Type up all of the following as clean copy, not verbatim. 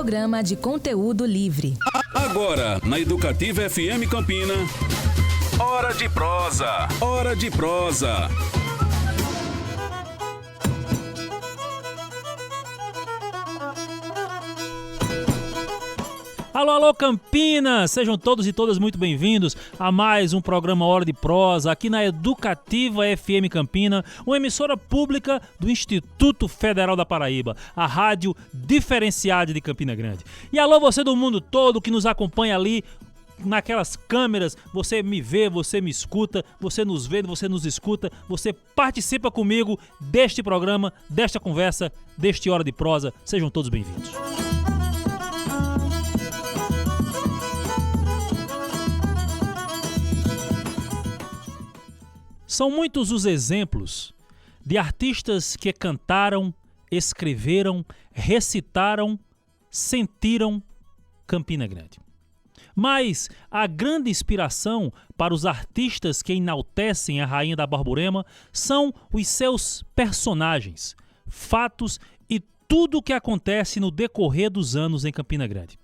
programa de conteúdo livre. Agora, na Educativa FM Campina, Hora de Prosa. Hora de Prosa. Alô, alô, Campinas! Sejam todos e todas muito bem-vindos a mais um programa Hora de Prosa, aqui na Educativa FM Campina, uma emissora pública do Instituto Federal da Paraíba, a rádio diferenciada de Campina Grande. E alô, você do mundo todo que nos acompanha ali naquelas câmeras, você me vê, você me escuta, você nos vê, você nos escuta, você participa comigo deste programa, desta conversa, deste Hora de Prosa. Sejam todos bem-vindos. São muitos os exemplos de artistas que cantaram, escreveram, recitaram, sentiram Campina Grande. Mas a grande inspiração para os artistas que enaltecem a Rainha da Borborema são os seus personagens, fatos e tudo o que acontece no decorrer dos anos em Campina Grande.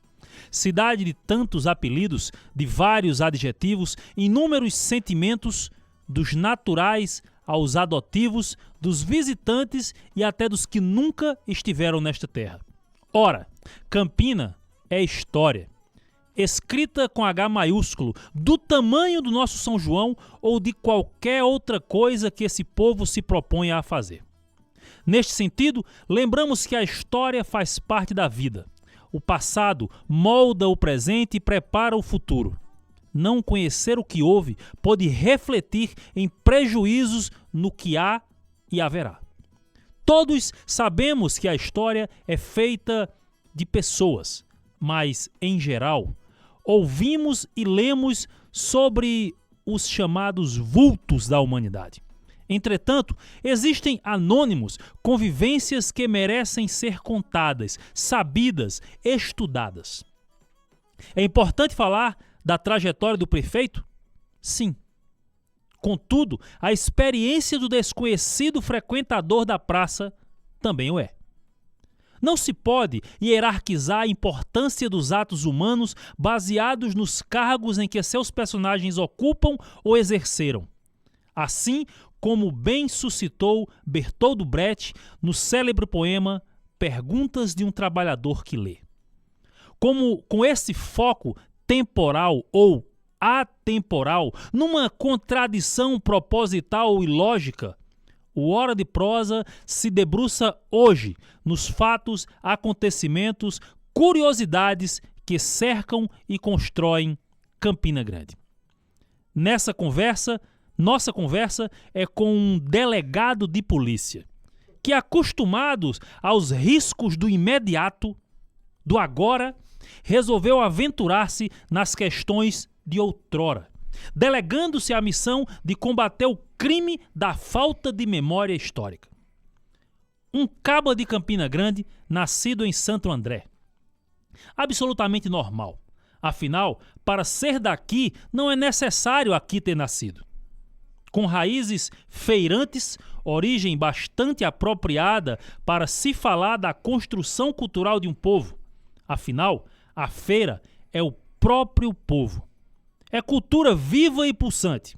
Cidade de tantos apelidos, de vários adjetivos, inúmeros sentimentos, dos naturais aos adotivos, dos visitantes e até dos que nunca estiveram nesta terra. Ora, Campina é história, escrita com H maiúsculo, do tamanho do nosso São João ou de qualquer outra coisa que esse povo se proponha a fazer. Neste sentido, lembramos que a história faz parte da vida. O passado molda o presente e prepara o futuro. Não conhecer o que houve pode refletir em prejuízos no que há e haverá. Todos sabemos que a história é feita de pessoas, mas, em geral, ouvimos e lemos sobre os chamados vultos da humanidade. Entretanto, existem anônimos, convivências que merecem ser contadas, sabidas, estudadas. É importante falar da trajetória do prefeito? Sim. Contudo, a experiência do desconhecido frequentador da praça também o é. Não se pode hierarquizar a importância dos atos humanos baseados nos cargos em que seus personagens ocupam ou exerceram. Assim como bem suscitou Bertold Brecht no célebre poema Perguntas de um Trabalhador que Lê. Como com esse foco temporal ou atemporal, numa contradição proposital e lógica, o Hora de Prosa se debruça hoje nos fatos, acontecimentos, curiosidades que cercam e constroem Campina Grande. Nossa conversa é com um delegado de polícia, que, acostumados aos riscos do imediato, do agora, resolveu aventurar-se nas questões de outrora, delegando-se a missão de combater o crime da falta de memória histórica. Um caba de Campina Grande, nascido em Santo André. Absolutamente normal. Afinal, para ser daqui, não é necessário aqui ter nascido. Com raízes feirantes, origem bastante apropriada para se falar da construção cultural de um povo. Afinal, a feira é o próprio povo. É cultura viva e pulsante.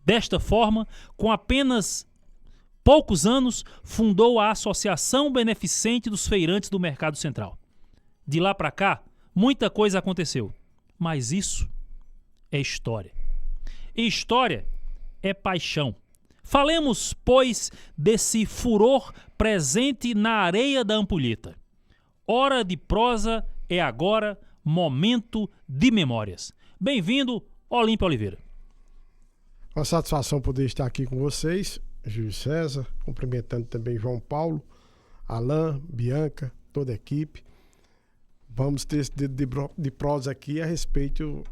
Desta forma, com apenas poucos anos, fundou a Associação Beneficente dos Feirantes do Mercado Central. De lá para cá, muita coisa aconteceu. Mas isso é história. E história é paixão. Falemos, pois, desse furor presente na areia da ampulheta. Hora de Prosa é agora momento de memórias. Bem-vindo, Olímpio Oliveira. Uma satisfação poder estar aqui com vocês, Júlio César, cumprimentando também João Paulo, Alain, Bianca, toda a equipe. Vamos ter esse dedo de prosa aqui a respeito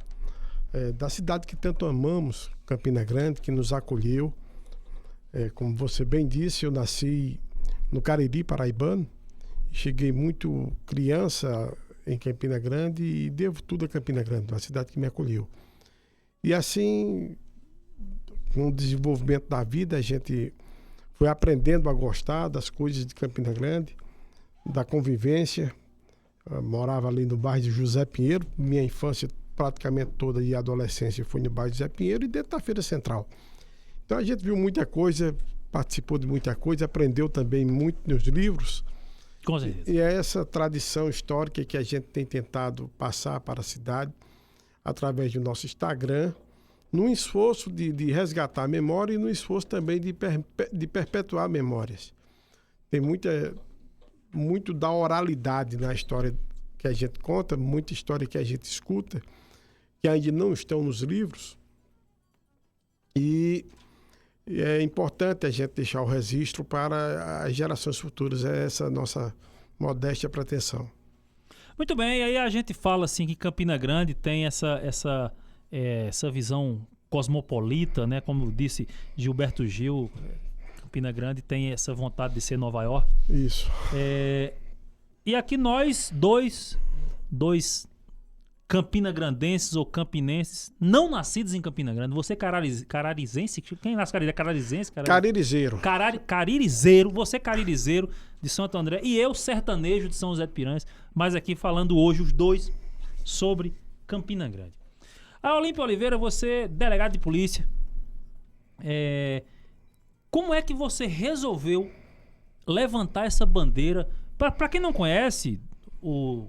da cidade que tanto amamos, Campina Grande, que nos acolheu. Como você bem disse, eu nasci no Cariri, paraibano. Cheguei muito criança em Campina Grande e devo tudo a Campina Grande, uma cidade que me acolheu. E assim, com o desenvolvimento da vida, a gente foi aprendendo a gostar das coisas de Campina Grande, da convivência. Morava ali no bairro de José Pinheiro. Minha infância praticamente toda e adolescência foi no bairro de José Pinheiro e dentro da Feira Central. Então a gente viu muita coisa, participou de muita coisa, aprendeu também muito nos livros. Com certeza. E é essa tradição histórica que a gente tem tentado passar para a cidade através do nosso Instagram, num esforço de resgatar a memória e no esforço também de perpetuar memórias. Tem muito da oralidade na história que a gente conta, muita história que a gente escuta, que ainda não estão nos livros. E é importante a gente deixar o registro para as gerações futuras. É essa a nossa modéstia pretensão. Muito bem, e aí a gente fala assim que Campina Grande tem essa visão cosmopolita, né? Como disse Gilberto Gil, Campina Grande tem essa vontade de ser Nova York. Isso. E aqui nós, dois campinagrandenses ou campinenses, não nascidos em Campina Grande. Você caririzense? Quem nasce caririzense? Caririzeiro. Caririzeiro. Você caririzeiro de Santo André e eu sertanejo de São José de Piranhas. Mas aqui falando hoje os dois sobre Campina Grande. A Olímpio Oliveira, você delegado de polícia. Como é que você resolveu levantar essa bandeira? Para quem não conhece, o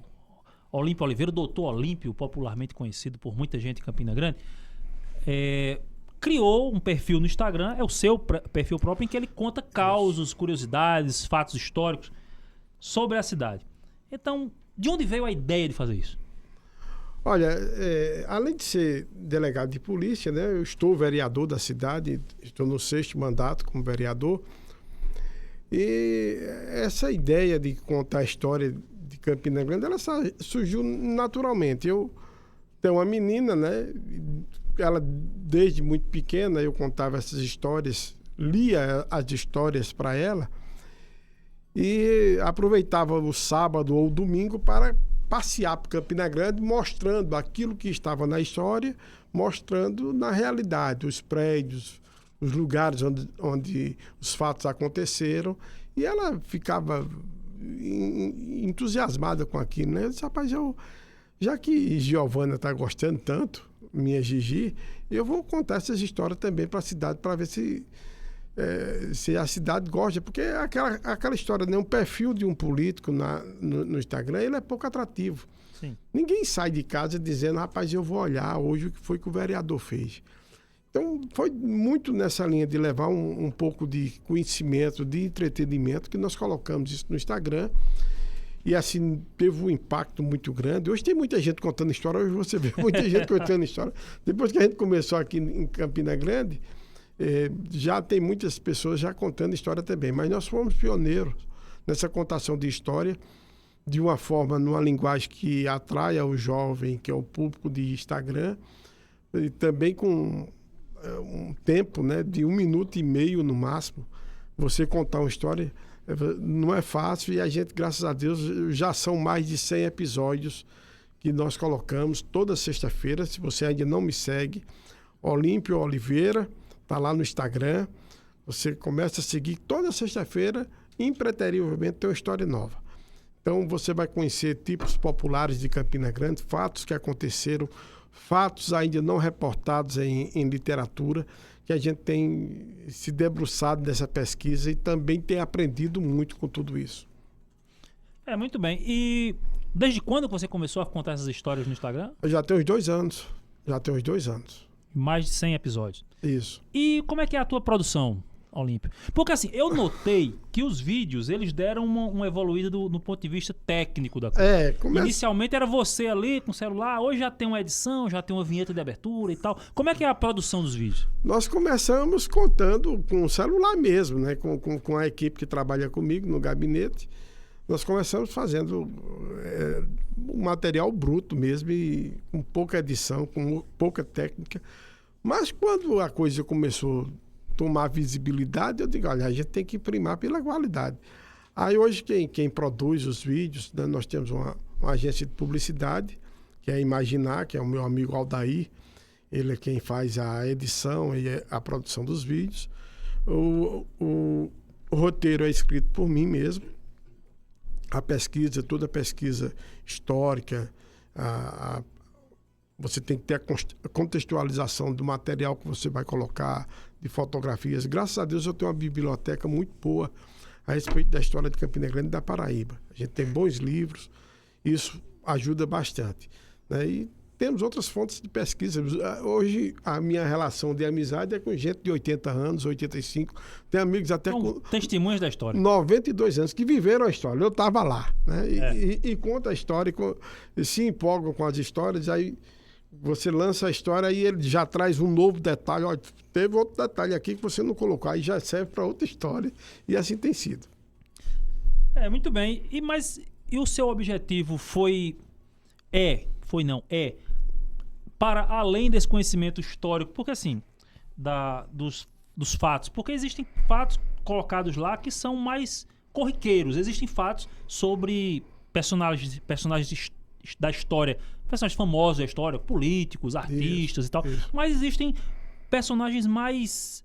Olímpio Oliveira, o doutor Olímpio, popularmente conhecido por muita gente em Campina Grande, criou um perfil no Instagram, é o seu perfil próprio, em que ele conta causos, curiosidades, fatos históricos sobre a cidade. Então, de onde veio a ideia de fazer isso? Olha, além de ser delegado de polícia, né, eu estou vereador da cidade, estou no 6º mandato como vereador. E essa ideia de contar a história de Campina Grande, ela surgiu naturalmente. Eu tenho uma menina, né? Ela, desde muito pequena, eu contava essas histórias, lia as histórias para ela e aproveitava o sábado ou o domingo para passear por Campina Grande, mostrando aquilo que estava na história, mostrando na realidade, os prédios, os lugares onde os fatos aconteceram, e ela ficava entusiasmada com aquilo, né? Eu disse, rapaz, já que Giovana está gostando tanto, minha Gigi, eu vou contar essas histórias também para a cidade, para ver se a cidade gosta, porque aquela história, né? Um perfil de um político no Instagram, ele é pouco atrativo. Sim. Ninguém sai de casa dizendo, rapaz, eu vou olhar hoje o que foi que o vereador fez. Então, foi muito nessa linha de levar um pouco de conhecimento, de entretenimento, que nós colocamos isso no Instagram. E, assim, teve um impacto muito grande. Hoje tem muita gente contando história, hoje você vê muita gente contando história. Depois que a gente começou aqui em Campina Grande, já tem muitas pessoas já contando história também. Mas nós fomos pioneiros nessa contação de história, de uma forma, numa linguagem que atrai ao jovem, que é o público de Instagram, e também com um tempo, né, de 1 minuto e meio no máximo. Você contar uma história não é fácil, e a gente, graças a Deus, já são mais de 100 episódios que nós colocamos toda sexta-feira. Se você ainda não me segue, Olímpio Oliveira, está lá no Instagram. Você começa a seguir toda sexta-feira, impreterivelmente tem uma história nova. Então você vai conhecer tipos populares de Campina Grande, fatos que aconteceram, fatos ainda não reportados em literatura, que a gente tem se debruçado nessa pesquisa e também tem aprendido muito com tudo isso. Muito bem. E desde quando você começou a contar essas histórias no Instagram? Já tem uns 2 anos. Mais de 100 episódios. Isso. E como é que é a tua produção, Olímpio? Porque assim, eu notei que os vídeos, eles deram uma evoluída no ponto de vista técnico da coisa. Inicialmente era você ali com o celular, hoje já tem uma edição, já tem uma vinheta de abertura e tal. Como é que é a produção dos vídeos? Nós começamos contando com o celular mesmo, né? Com a equipe que trabalha comigo no gabinete. Nós começamos fazendo um material bruto mesmo, e com pouca edição, com pouca técnica. Mas quando a coisa começou tomar visibilidade, eu digo, olha, a gente tem que primar pela qualidade. Aí hoje quem produz os vídeos, né, nós temos uma agência de publicidade, que é a Imaginar, que é o meu amigo Aldair, ele é quem faz a edição e a produção dos vídeos. O roteiro é escrito por mim mesmo, a pesquisa, toda a pesquisa histórica, você tem que ter a contextualização do material que você vai colocar, de fotografias. Graças a Deus eu tenho uma biblioteca muito boa a respeito da história de Campina Grande e da Paraíba. A gente tem bons livros, isso ajuda bastante, né? E temos outras fontes de pesquisa. Hoje, a minha relação de amizade é com gente de 80 anos, 85. Tem amigos até com... testemunhas da história. 92 anos, que viveram a história. Eu estava lá, né? E conta a história, e se empolgam com as histórias, aí você lança a história e ele já traz um novo detalhe. Olha, teve outro detalhe aqui que você não colocou, aí já serve para outra história. E assim tem sido. Muito bem. E o seu objetivo é para além desse conhecimento histórico, porque assim, dos fatos, porque existem fatos colocados lá que são mais corriqueiros, existem fatos sobre personagens da história, personagens famosos da história, políticos, artistas e tal, mas existem personagens mais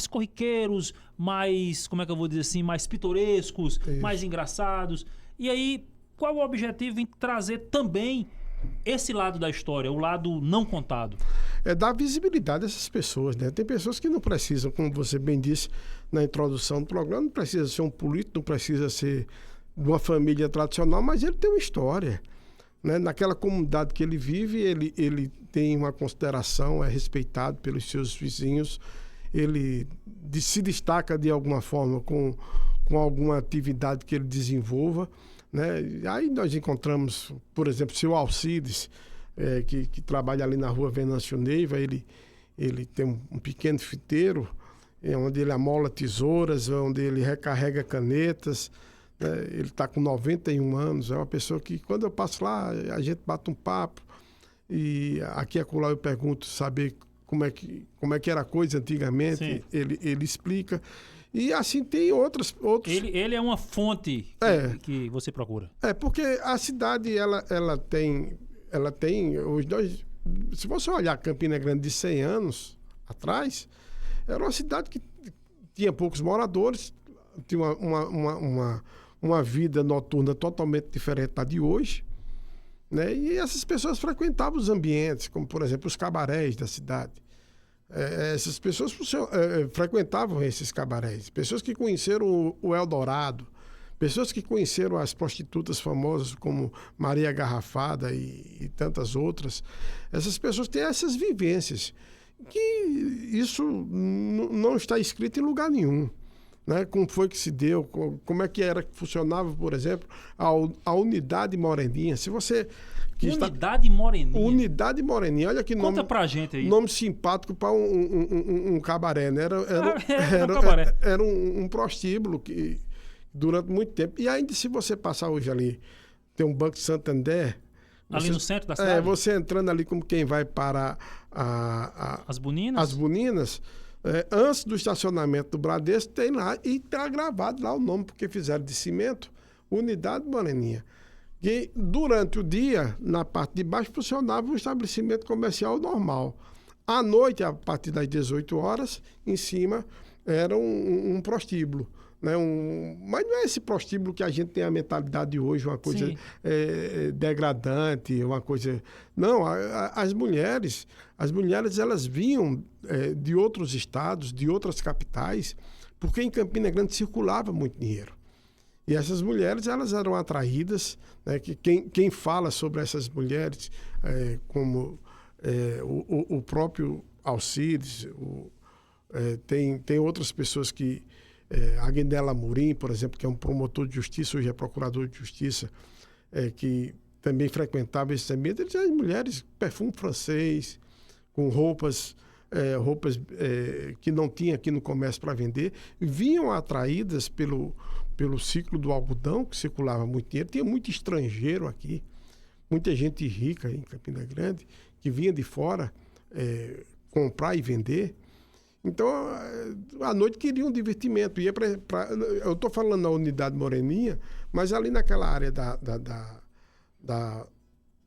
corriqueiros, mais, como é que eu vou dizer assim, mais pitorescos, mais engraçados. E aí, qual o objetivo em trazer também esse lado da história, o lado não contado? É dar visibilidade a essas pessoas, né? Tem pessoas que não precisam, como você bem disse na introdução do programa, não precisa ser um político, não precisa ser de uma família tradicional, mas ele tem uma história, né? Naquela comunidade que ele vive, ele tem uma consideração, é respeitado pelos seus vizinhos, ele se destaca de alguma forma com alguma atividade que ele desenvolva, né? Aí nós encontramos, por exemplo, o seu Alcides, que trabalha ali na rua Venâncio Neiva. Ele tem um pequeno fiteiro, onde ele amola tesouras, onde ele recarrega canetas, né? Ele está com 91 anos, é uma pessoa que, quando eu passo lá, a gente bate um papo, e aqui e acolá eu pergunto saber como é que era a coisa antigamente. Ele explica. E assim tem outros... Ele é uma fonte que você procura. Porque a cidade, ela tem os dois... Se você olhar Campina Grande de 100 anos atrás, era uma cidade que tinha poucos moradores, tinha uma vida noturna totalmente diferente da de hoje, né? E essas pessoas frequentavam os ambientes, como, por exemplo, os cabarés da cidade. Essas pessoas frequentavam esses cabarés, pessoas que conheceram o Eldorado, pessoas que conheceram as prostitutas famosas como Maria Garrafada e tantas outras. Essas pessoas têm essas vivências, que isso não está escrito em lugar nenhum, né? Como foi que se deu, como é que era que funcionava, por exemplo, a Unidade Moreninha. Se você... Moreninha. Unidade Moreninha. Olha que nome. Conta pra gente aí. Nome simpático para um cabaré, né? Era um prostíbulo que durante muito tempo. E ainda, se você passar hoje ali, tem um Banco Santander. Ali no centro da cidade? Você entrando ali como quem vai para As Buninas? As Buninas. Antes do estacionamento do Bradesco, tem lá, e está gravado lá o nome, porque fizeram de cimento, Unidade Moreninha. E durante o dia, na parte de baixo, funcionava um estabelecimento comercial normal. À noite, a partir das 18 horas, em cima, era um prostíbulo, né? Mas não é esse prostíbulo que a gente tem a mentalidade de hoje, uma coisa degradante, uma coisa... Não, as mulheres, elas vinham de outros estados, de outras capitais, porque em Campina Grande circulava muito dinheiro. E essas mulheres, elas eram atraídas, né? Que quem fala sobre essas mulheres, como o próprio Alcides, tem outras pessoas que... Aguinella Amorim, por exemplo, que é um promotor de justiça, hoje é procurador de justiça, que também frequentava esse ambiente. Eles eram mulheres, perfume francês, com roupas que não tinha aqui no comércio para vender, vinham atraídas pelo ciclo do algodão, que circulava muito dinheiro. Tinha muito estrangeiro aqui, muita gente rica em Campina Grande, que vinha de fora comprar e vender. Então, à noite queriam um divertimento. Eu estou falando na Unidade Moreninha, mas ali naquela área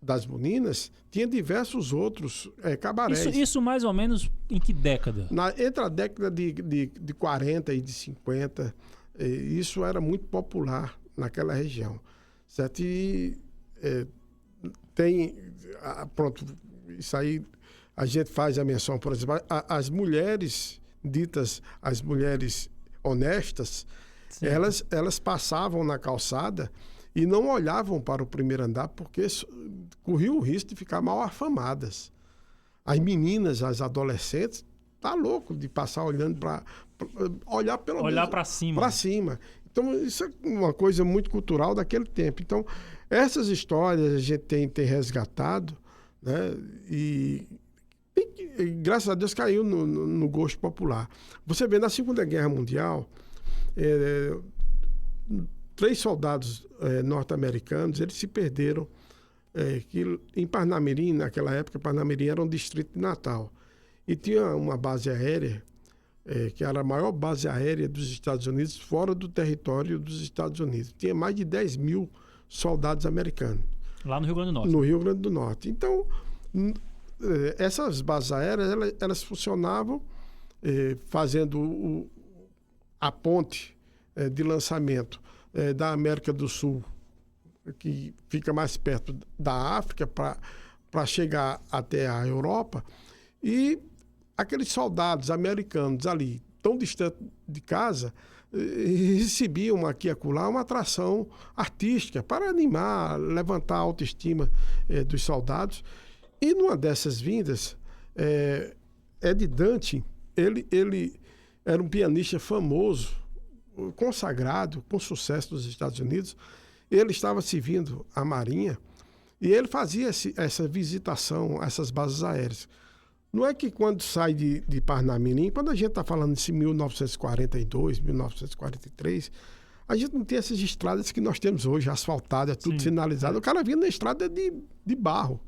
das Buninas, tinha diversos outros cabarés. Isso mais ou menos em que década? Entre a década de 40 e de 50, isso era muito popular naquela região, certo? E pronto, isso aí a gente faz a menção, por exemplo, as mulheres ditas, as mulheres honestas, elas passavam na calçada e não olhavam para o primeiro andar porque corriam o risco de ficar mal afamadas. As meninas, as adolescentes, tá louco de passar olhando para olhar pelo olhar para cima. Para cima. Então, isso é uma coisa muito cultural daquele tempo. Então, essas histórias a gente tem resgatado, né? E graças a Deus caiu no gosto popular. Você vê, na Segunda Guerra Mundial, 3 soldados norte-americanos, eles se perderam que em Parnamirim, naquela época, Parnamirim era um distrito de Natal. E tinha uma base aérea, que era a maior base aérea dos Estados Unidos, fora do território dos Estados Unidos. Tinha mais de 10 mil soldados americanos. Lá no Rio Grande do Norte. No Rio Grande do Norte. Então, essas bases aéreas, elas funcionavam fazendo a ponte de lançamento da América do Sul, que fica mais perto da África, para chegar até a Europa. E aqueles soldados americanos ali, tão distantes de casa, recebiam aqui e acolá uma atração artística para animar, levantar a autoestima dos soldados. E numa dessas vindas, Ed Dante, ele era um pianista famoso, consagrado, com sucesso nos Estados Unidos. Ele estava servindo a Marinha e ele fazia essa visitação a essas bases aéreas. Não é que quando sai de Parnamirim, quando a gente está falando de 1942, 1943, a gente não tem essas estradas que nós temos hoje, asfaltadas, tudo sinalizado. O cara vinha na estrada de barro,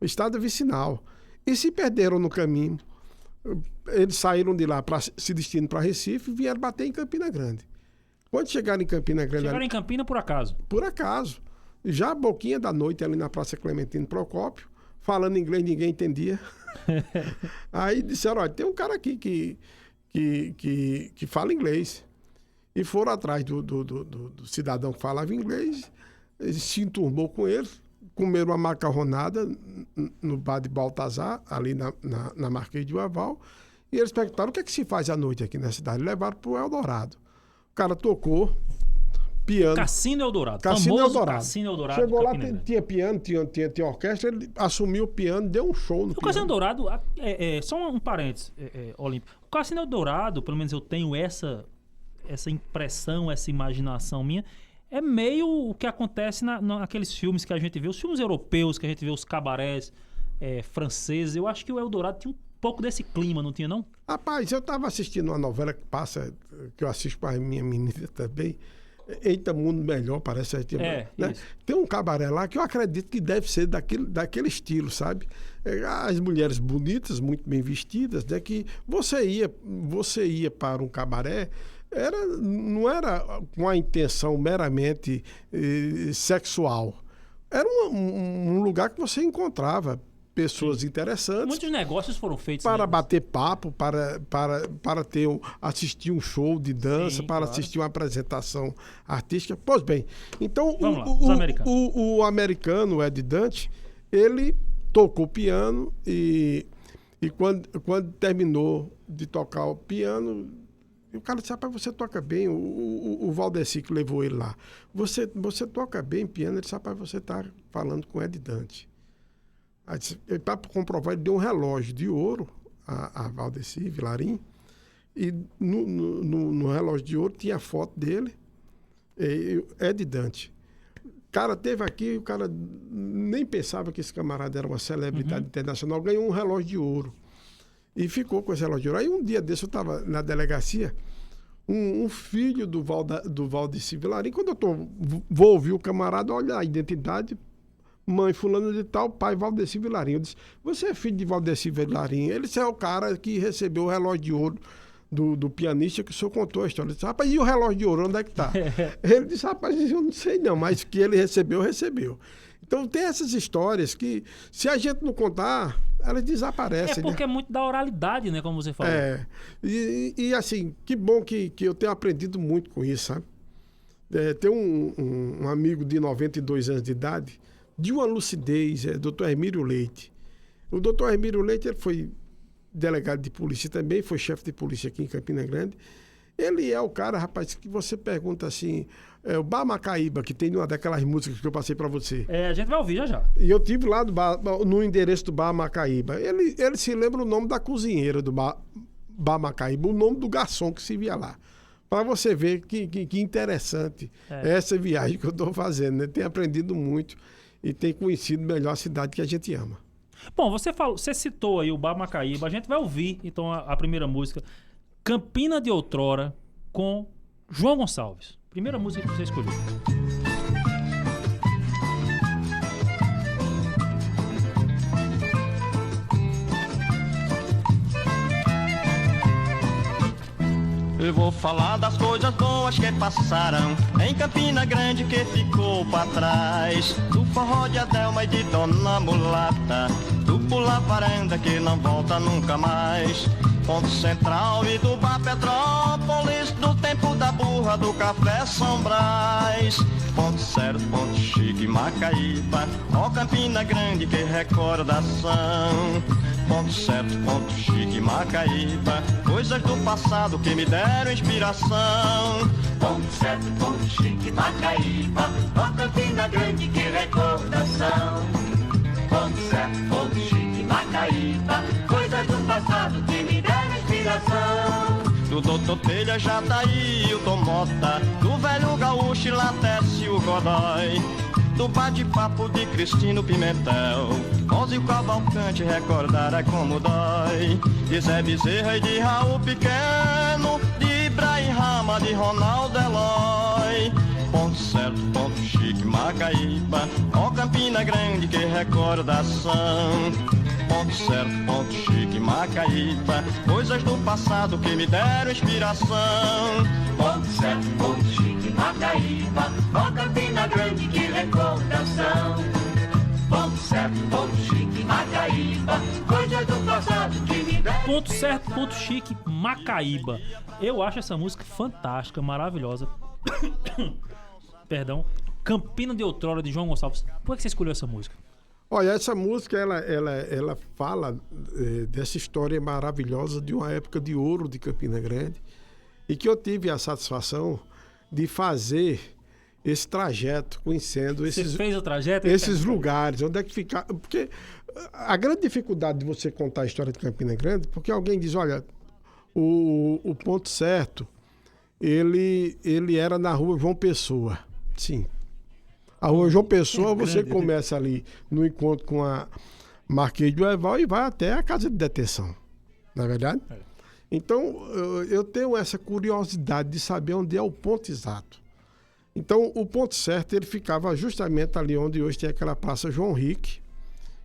estrada vicinal. E se perderam no caminho. Eles saíram de lá se destino para Recife e vieram bater em Campina Grande. Quando chegaram em Campina Grande... Chegaram em Campina por acaso? Por acaso. Já a boquinha da noite ali na Praça Clementino Procópio, falando inglês, ninguém entendia. Aí disseram, olha, tem um cara aqui que fala inglês. E foram atrás do cidadão que falava inglês, ele se enturmou com ele, comeram uma macarronada no bar de Baltazar, ali na Marquês de Uaval, e eles perguntaram o que é que se faz à noite aqui na cidade. Levaram para o Eldorado. O cara tocou piano. Cassino Eldorado. Cassino Eldorado. Cassino Eldorado. Chegou lá, tinha piano, tinha orquestra, ele assumiu o piano, deu um show no piano. O Cassino Eldorado, só um parênteses, Olímpio. O Cassino Eldorado, pelo menos eu tenho essa impressão, essa imaginação minha, é meio o que acontece naqueles filmes que a gente vê, os filmes europeus, que a gente vê os cabarés franceses. Eu acho que o Eldorado tinha um pouco desse clima, não tinha, não? Rapaz, eu estava assistindo uma novela que passa, que eu assisto para a minha menina também, Eita Mundo Melhor, parece. Né? Tem um cabaré lá que eu acredito que deve ser daquele estilo, sabe? As mulheres bonitas, muito bem vestidas, né? Que você ia para um cabaré, não era com a intenção meramente sexual. Era um lugar que você encontrava pessoas interessantes. Muitos negócios foram feitos para bater papo, para assistir um show de dança, para assistir uma apresentação artística. Pois bem, então o americano Ed Dante, ele tocou piano e quando terminou de tocar o piano, o cara disse, rapaz, você toca bem. O Valdeci que levou ele lá. Você toca bem piano? Ele disse, rapaz, você está falando com Ed Dante. Para comprovar, ele deu um relógio de ouro a Valdeci Vilarim, e no relógio de ouro tinha a foto dele, Ed Dante. O cara teve aqui, o cara nem pensava que esse camarada era uma celebridade internacional, ganhou um relógio de ouro e ficou com esse relógio de ouro. Aí um dia desse eu estava na delegacia, um filho do Valdeci Vilarim, quando eu vou ouvir o camarada, olha a identidade, mãe fulano de tal, pai Valdeci Vilarim. Eu disse, você é filho de Valdeci Vilarim? Ele disse, é o cara que recebeu o relógio de ouro do pianista que o senhor contou a história. Eu disse, rapaz, e o relógio de ouro, onde é que está? Ele disse, rapaz, eu não sei não, mas que ele recebeu. Então tem essas histórias que, se a gente não contar, elas desaparecem. Porque é muito da oralidade, né, como você falou. E assim, que bom que eu tenho aprendido muito com isso, sabe? Tem um amigo de 92 anos de idade, de uma lucidez, Dr. Hermílio Leite. O Dr. Hermílio Leite, ele foi delegado de polícia também, foi chefe de polícia aqui em Campina Grande. Ele é o cara, rapaz, que você pergunta assim, o Bar Macaíba, que tem uma daquelas músicas que eu passei para você. A gente vai ouvir já já. E eu tive lá no endereço do Bar Macaíba. Ele se lembra o nome da cozinheira do Bar Macaíba, o nome do garçom que se via lá. Para você ver que interessante essa viagem que eu estou fazendo, né? Tenho aprendido muito e tenho conhecido melhor a cidade que a gente ama. Bom, você citou aí o Bar Macaíba, a gente vai ouvir então a primeira música, Campina de Outrora, com João Gonçalves. Primeira música que você escolheu. Eu vou falar das coisas boas que passaram em Campina Grande, que ficou pra trás. Do forró de Adelma e de Dona Mulata, do Pula Varanda que não volta nunca mais. Ponto Central e do Bar Petrópolis, do tempo da burra, do Café São Brás. Ponto Certo, Ponto Chique, Macaíba, ó Campina Grande, que recordação. Ponto Certo, Ponto Chique, Macaíba, coisas do passado que me deram inspiração. Ponto Certo, Ponto Chique, Macaíba, ó Campina Grande, que recordação. Ponto Certo, Ponto Chique, Macaíba, coisas do passado que me deram inspiração. Do Doutor Telha, Jataí, o Tomota, do velho gaúcho, Latécio Godoy, do bate-papo de Cristino Pimentel, Ozzy Cavalcante, recordar é como dói. De Zé Bezerra e de Raul Pequeno, de Ibrahim Rama, de Ronaldo Eloy. Ponto Certo, Ponto Chique, Macaíba, ó Campina Grande, que recordação. Ponto Certo, Ponto Chique, Macaíba, coisas do passado que me deram inspiração. Ponto Certo, Ponto Chique, Macaíba, ó Campina Grande, que recordação. Ponto Certo, Ponto Chique, Macaíba, coisas do passado que me deram. Ponto Certo, Ponto Chique, Macaíba. Eu acho essa música fantástica, maravilhosa. Perdão. Campina de Outrora, de João Gonçalves. Por que você escolheu essa música? Olha, essa música, ela fala dessa história maravilhosa de uma época de ouro de Campina Grande e que eu tive a satisfação de fazer esse trajeto, conhecendo Você fez o trajeto? esses lugares, onde é que fica... Porque a grande dificuldade de você contar a história de Campina Grande, porque alguém diz, olha, o Ponto Certo, ele era na rua João Pessoa. Sim. A rua João Pessoa, você começa ali no encontro com a Marquês do Eval e vai até a casa de detenção. Não é verdade? É. Então, eu tenho essa curiosidade de saber onde é o ponto exato. Então, o Ponto Certo, ele ficava justamente ali onde hoje tem aquela Praça João Rick,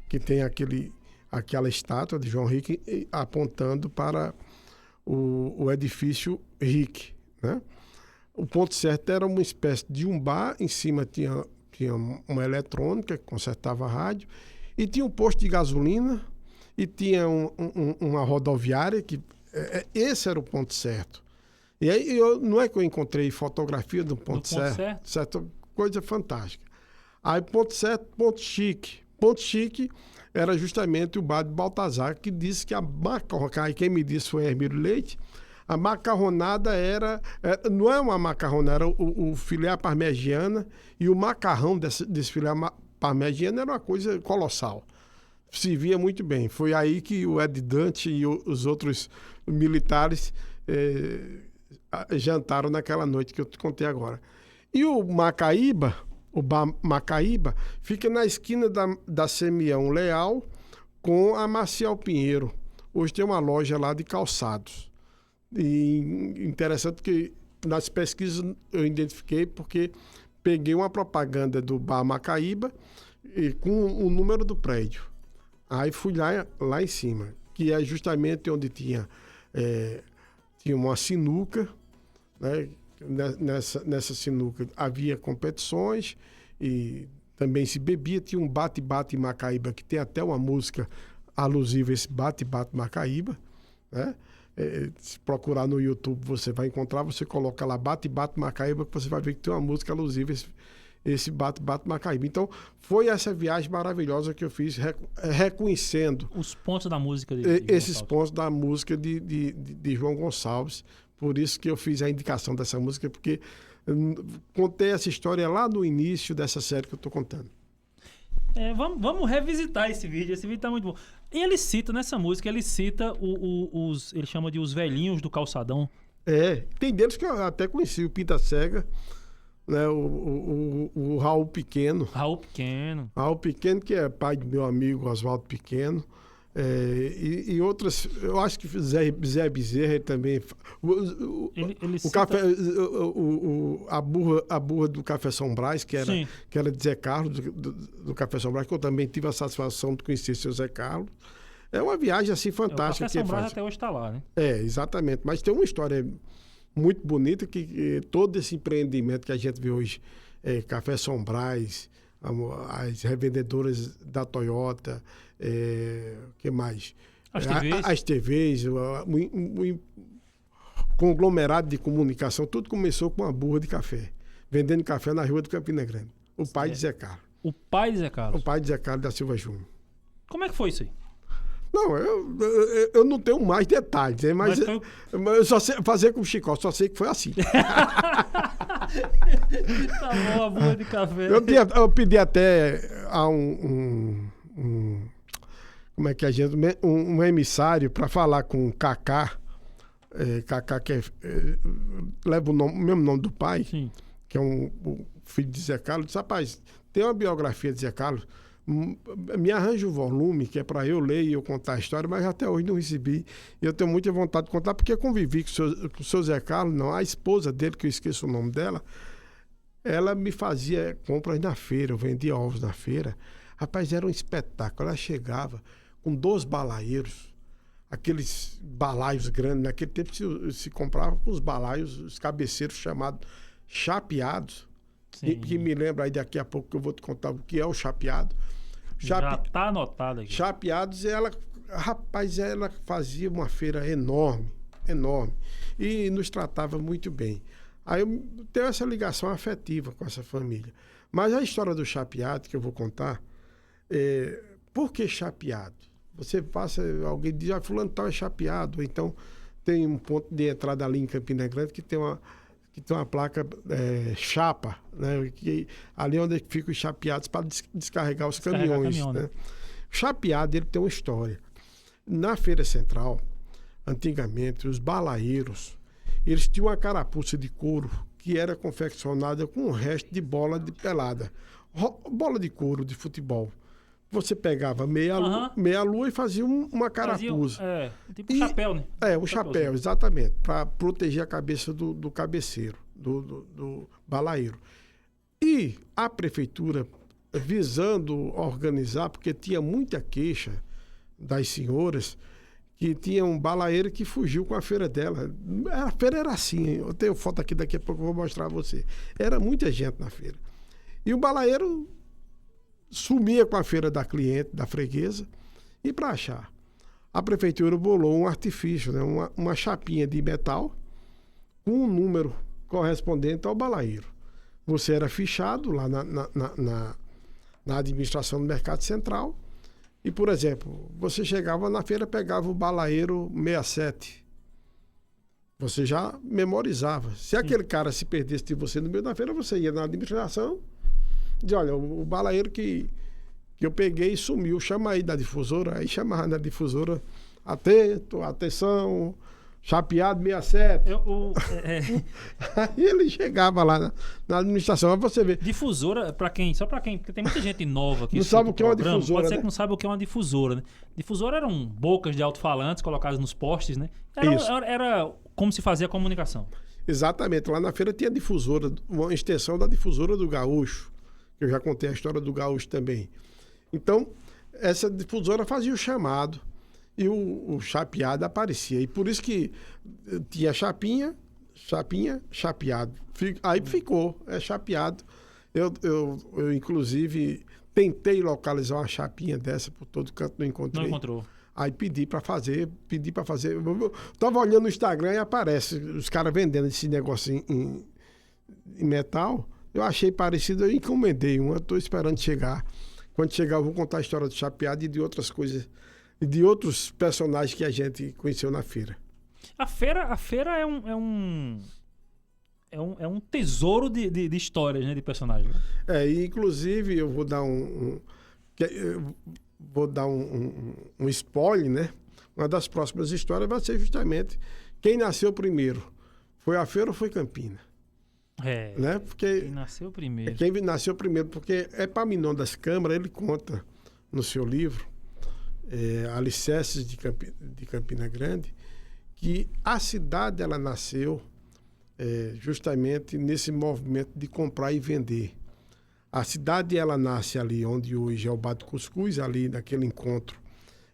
que tem aquela estátua de João Rick apontando para o edifício Rick, né? O Ponto Certo era uma espécie de um bar, em cima tinha uma eletrônica que consertava a rádio, e tinha um posto de gasolina, e tinha uma rodoviária, que esse era o Ponto Certo. E aí não é que eu encontrei fotografia do Ponto Certo, coisa fantástica. Aí Ponto Certo, Ponto Chique. Ponto Chique era justamente o bar de Baltazar, que disse que a macarronada, quem me disse foi Hermílio Leite, a macarronada não é uma macarronada, era o filé à parmegiana, e o macarrão desse filé à parmegiana era uma coisa colossal. Se via muito bem. Foi aí que o Ed Dante e os outros militares jantaram naquela noite que eu te contei agora. E o Macaíba, o Bar Macaíba, fica na esquina da Semião Leal com a Marcial Pinheiro. Hoje tem uma loja lá de calçados. E interessante que nas pesquisas eu identifiquei porque peguei uma propaganda do Bar Macaíba e com o número do prédio. Aí fui lá em cima, que é justamente onde tinha uma sinuca, né? Nessa sinuca havia competições e também se bebia. Tinha um bate-bate em Macaíba, que tem até uma música alusiva a esse bate-bate Macaíba, né? Se procurar no YouTube, você vai encontrar, você coloca lá Bate Bate Macaíba, que você vai ver que tem uma música alusiva, esse Bate Bate Macaíba. Então, foi essa viagem maravilhosa que eu fiz, reconhecendo Os pontos da música esses pontos da música de João Gonçalves. Por isso que eu fiz a indicação dessa música, porque contei essa história lá no início dessa série que eu estou contando. Vamos revisitar esse vídeo. Esse vídeo tá muito bom. E ele cita, nessa música, ele cita ele chama de os velhinhos do calçadão. Tem deles que eu até conheci, o Pinta Cega, né, o Raul Pequeno. Raul Pequeno. Raul Pequeno, que é pai do meu amigo Oswaldo Pequeno. E outras, eu acho que Zé Bezerra ele também. Ele o cita... café, a burra do Café São Brás, que era de Zé Carlos, do Café São Brás, que eu também tive a satisfação de conhecer seu Zé Carlos. É uma viagem assim fantástica. O Café São Brás até hoje está lá, né? Exatamente. Mas tem uma história muito bonita que todo esse empreendimento que a gente vê hoje, Café São Brás, as revendedoras da Toyota, que mais? As TVs, o conglomerado de comunicação, tudo começou com uma burra de café, vendendo café na rua do Campina Grande. O pai de Zé Carlos. O pai de Zé Carlos? O pai de Zé Carlos da Silva Júnior. Como é que foi isso aí? Não, eu não tenho mais detalhes, né? mas eu só sei fazer com o Chicó, só sei que foi assim. Tá bom, a burra de café. Eu pedi até a como é que a gente... Um emissário para falar com o Cacá. Cacá, que leva o mesmo nome do pai. Sim. Que é o filho de Zé Carlos. Disse, rapaz, tem uma biografia de Zé Carlos, me arranja o volume, que é para eu ler e eu contar a história, mas até hoje não recebi. E eu tenho muita vontade de contar, porque eu convivi com o seu Zé Carlos, não, a esposa dele, que eu esqueço o nome dela, ela me fazia compras na feira, eu vendia ovos na feira. Rapaz, era um espetáculo. Ela chegava com 2 balaeiros, aqueles balaios grandes. Naquele tempo se comprava com os balaios, os cabeceiros chamados chapeados. Que me lembra aí daqui a pouco que eu vou te contar o que é o chapeado. Já está anotado aqui. Chapeados, ela fazia uma feira enorme, enorme. E nos tratava muito bem. Aí eu tenho essa ligação afetiva com essa família. Mas a história do chapeado que eu vou contar, por que chapeado? Você passa, alguém diz, fulano tal é chapeado. Então, tem um ponto de entrada ali em Campina Grande que tem uma placa chapa, né? Ali onde ficam os chapeados para descarregar os caminhões. Né? O chapeado, ele tem uma história. Na Feira Central, antigamente, os balaeiros, eles tinham uma carapuça de couro que era confeccionada com o resto de bola de pelada. Bola de couro de futebol. Você pegava meia lua e fazia uma carapuça. Tipo um chapéu, né? Um chapéu, exatamente. Para proteger a cabeça do cabeceiro, do balaeiro. E a prefeitura, visando organizar, porque tinha muita queixa das senhoras, que tinha um balaeiro que fugiu com a feira dela. A feira era assim, eu tenho foto aqui, daqui a pouco eu vou mostrar a você. Era muita gente na feira. E o balaeiro sumia com a feira da cliente, da freguesa, e para achar. A prefeitura bolou um artifício, né? uma chapinha de metal com um número correspondente ao balaeiro. Você era fichado lá na administração do Mercado Central e, por exemplo, você chegava na feira, pegava o balaeiro 67. Você já memorizava. Se aquele cara se perdesse de você no meio da feira, você ia na administração e dizia, olha, o balaeiro que eu peguei sumiu, chama aí da difusora. Aí chamava na difusora, atento, atenção, chapeado 67. Aí ele chegava lá na administração, mas você vê. Difusora, só pra quem, porque tem muita gente nova que não sabe o que é uma difusora. Pode ser que não sabe o que é uma difusora, né? Difusora eram bocas de alto-falantes colocadas nos postes, né? Era como se fazia a comunicação. Exatamente. Lá na feira tinha difusora, uma extensão da difusora do Gaúcho. Eu já contei a história do Gaúcho também. Então, essa difusora fazia o chamado e o chapeado aparecia. E por isso que tinha chapinha, chapeado. Aí ficou, chapeado. Eu inclusive, tentei localizar uma chapinha dessa por todo canto, não encontrei. Não encontrou. Aí pedi para fazer. Eu tava olhando no Instagram e aparece os caras vendendo esse negócio em metal. Eu achei parecido, eu encomendei uma, estou esperando chegar. Quando chegar, eu vou contar a história do Chapeado e de outras coisas, e de outros personagens que a gente conheceu na feira. A feira é um tesouro de histórias, né, de personagens. E inclusive eu vou dar um spoiler, né? Uma das próximas histórias vai ser justamente quem nasceu primeiro. Foi a feira ou foi Campina? Né? Porque quem nasceu primeiro. Quem nasceu primeiro, porque Epaminondas Câmara, ele conta no seu livro, Alicerces de Campina Grande, que a cidade ela nasceu justamente nesse movimento de comprar e vender. A cidade ela nasce ali onde hoje é o Bar do Cuscuz, ali naquele encontro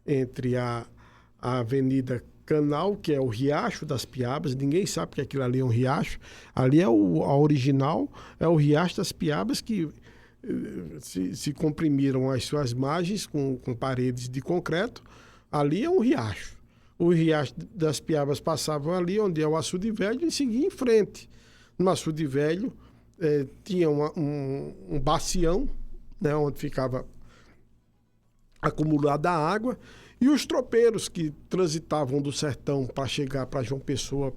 entre a Avenida Canal, que é o Riacho das Piabas. Ninguém sabe que aquilo ali é um riacho. Ali é a original, é o Riacho das Piabas que se comprimiram as suas margens com paredes de concreto. Ali é um riacho. O Riacho das Piabas passava ali, onde é o Açude Velho, e seguia em frente. No Açude Velho tinha um bacião, né, onde ficava acumulada a água, e os tropeiros que transitavam do sertão para chegar para João Pessoa,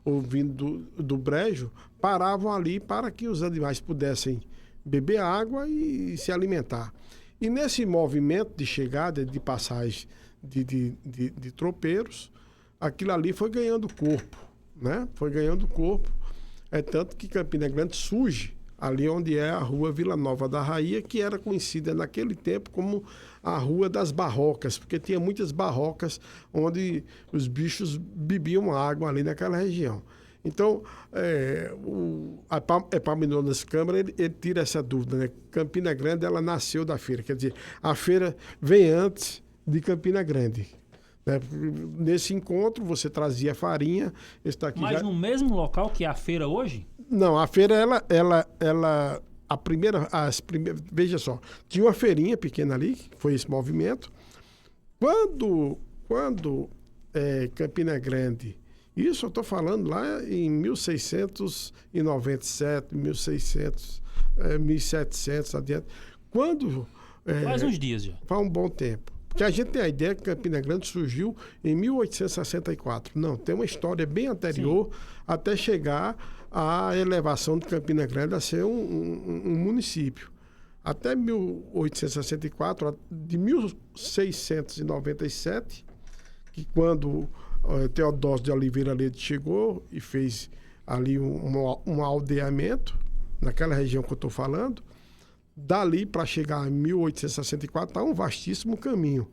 ouvindo do Brejo, paravam ali para que os animais pudessem beber água e se alimentar. E nesse movimento de chegada, de passagem de tropeiros, aquilo ali foi ganhando corpo, né? Foi ganhando corpo. É tanto que Campina Grande surge ali onde é a Rua Vila Nova da Rainha, que era conhecida naquele tempo como a Rua das Barrocas, porque tinha muitas barrocas onde os bichos bebiam água ali naquela região. Então, Epaminondas Câmara, ele tira essa dúvida, né? Campina Grande, ela nasceu da feira, quer dizer, a feira vem antes de Campina Grande. Né? Nesse encontro, você trazia farinha. Está aqui. Mas no mesmo local que é a feira hoje? Não, a feira, veja só, tinha uma feirinha pequena ali, foi esse movimento. Quando Campina Grande, isso eu estou falando lá em 1697, 1700 adiante, quando... Faz uns dias já. Faz um bom tempo. Porque a gente tem a ideia que Campina Grande surgiu em 1864. Não, tem uma história bem anterior. Sim. Até chegar à elevação de Campina Grande a ser um município. Até 1864, de 1697, que quando Teodósio de Oliveira Leite chegou e fez ali um aldeamento, naquela região que eu estou falando, dali para chegar em 1864 está um vastíssimo caminho,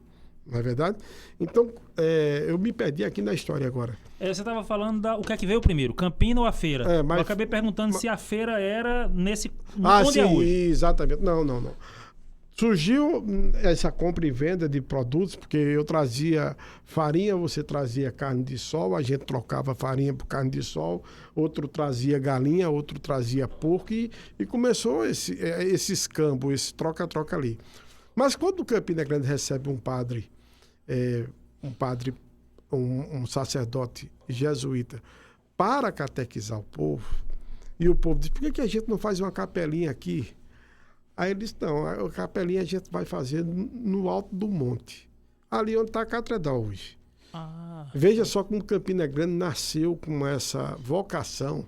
não é verdade? Então, eu me perdi aqui na história agora. Você estava falando o que é que veio primeiro, Campina ou a feira? Eu acabei perguntando se a feira era nesse... onde sim, é hoje? Exatamente. Não. Surgiu essa compra e venda de produtos, porque eu trazia farinha, você trazia carne de sol, a gente trocava farinha por carne de sol, outro trazia galinha, outro trazia porco, e começou esse escambo, esse troca-troca ali. Mas quando o Campina Grande recebe um sacerdote jesuíta para catequizar o povo, e o povo diz, por que a gente não faz uma capelinha aqui? Aí ele disse, não, a capelinha a gente vai fazer no alto do monte, ali onde está a catedral hoje. Veja só como Campina Grande nasceu com essa vocação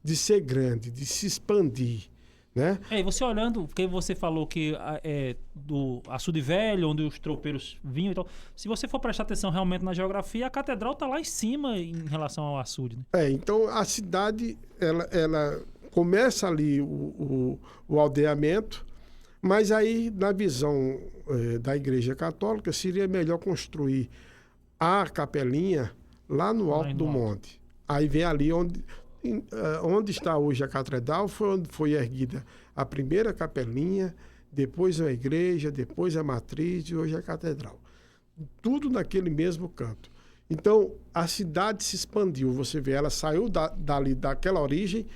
de ser grande, de se expandir, né? E você olhando, porque você falou que do Açude Velho, onde os tropeiros vinham e tal, se você for prestar atenção realmente na geografia, a catedral está lá em cima em relação ao açude, né? Então a cidade, ela começa ali o aldeamento, mas aí, na visão da Igreja Católica, seria melhor construir a capelinha lá no alto do monte. Aí vem ali onde está hoje a catedral, foi onde foi erguida a primeira capelinha, depois a igreja, depois a matriz e hoje a catedral. Tudo naquele mesmo canto. Então, a cidade se expandiu. Você vê, ela saiu dali, daquela origem,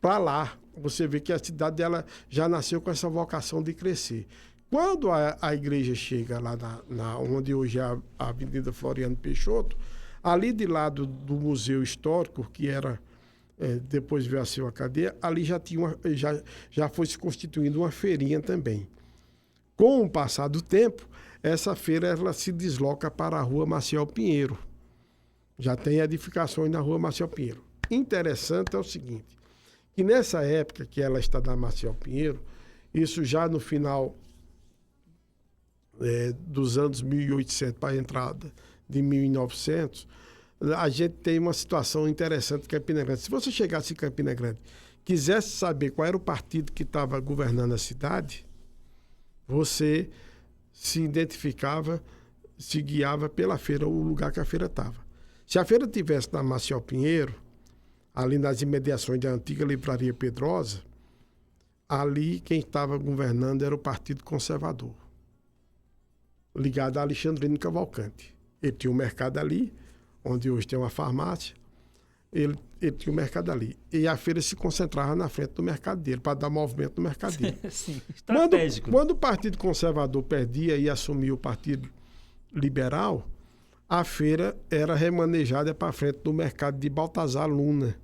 para lá. Você vê que a cidade dela já nasceu com essa vocação de crescer. Quando a igreja chega lá onde hoje é a Avenida Floriano Peixoto, ali de lado do Museu Histórico, que era, depois veio a ser a cadeia, ali já foi se constituindo uma feirinha também. Com o passar do tempo, essa feira ela se desloca para a Rua Maciel Pinheiro. Já tem edificações na Rua Maciel Pinheiro. Interessante é o seguinte, que nessa época que ela está na Maciel Pinheiro, isso já no final dos anos 1800 para a entrada de 1900, a gente tem uma situação interessante em Campina Grande. Se você chegasse em Campina Grande, quisesse saber qual era o partido que estava governando a cidade, você se identificava, se guiava pela feira, o lugar que a feira estava. Se a feira estivesse na Maciel Pinheiro, ali nas imediações da antiga Livraria Pedrosa, ali quem estava governando era o Partido Conservador, ligado a Alexandrino Cavalcante. Ele tinha um mercado ali, onde hoje tem uma farmácia, ele tinha um mercado ali. E a feira se concentrava na frente do mercado dele, para dar movimento no mercado dele. Sim, estratégico. Quando o Partido Conservador perdia e assumia o Partido Liberal, a feira era remanejada para frente do mercado de Baltazar Luna,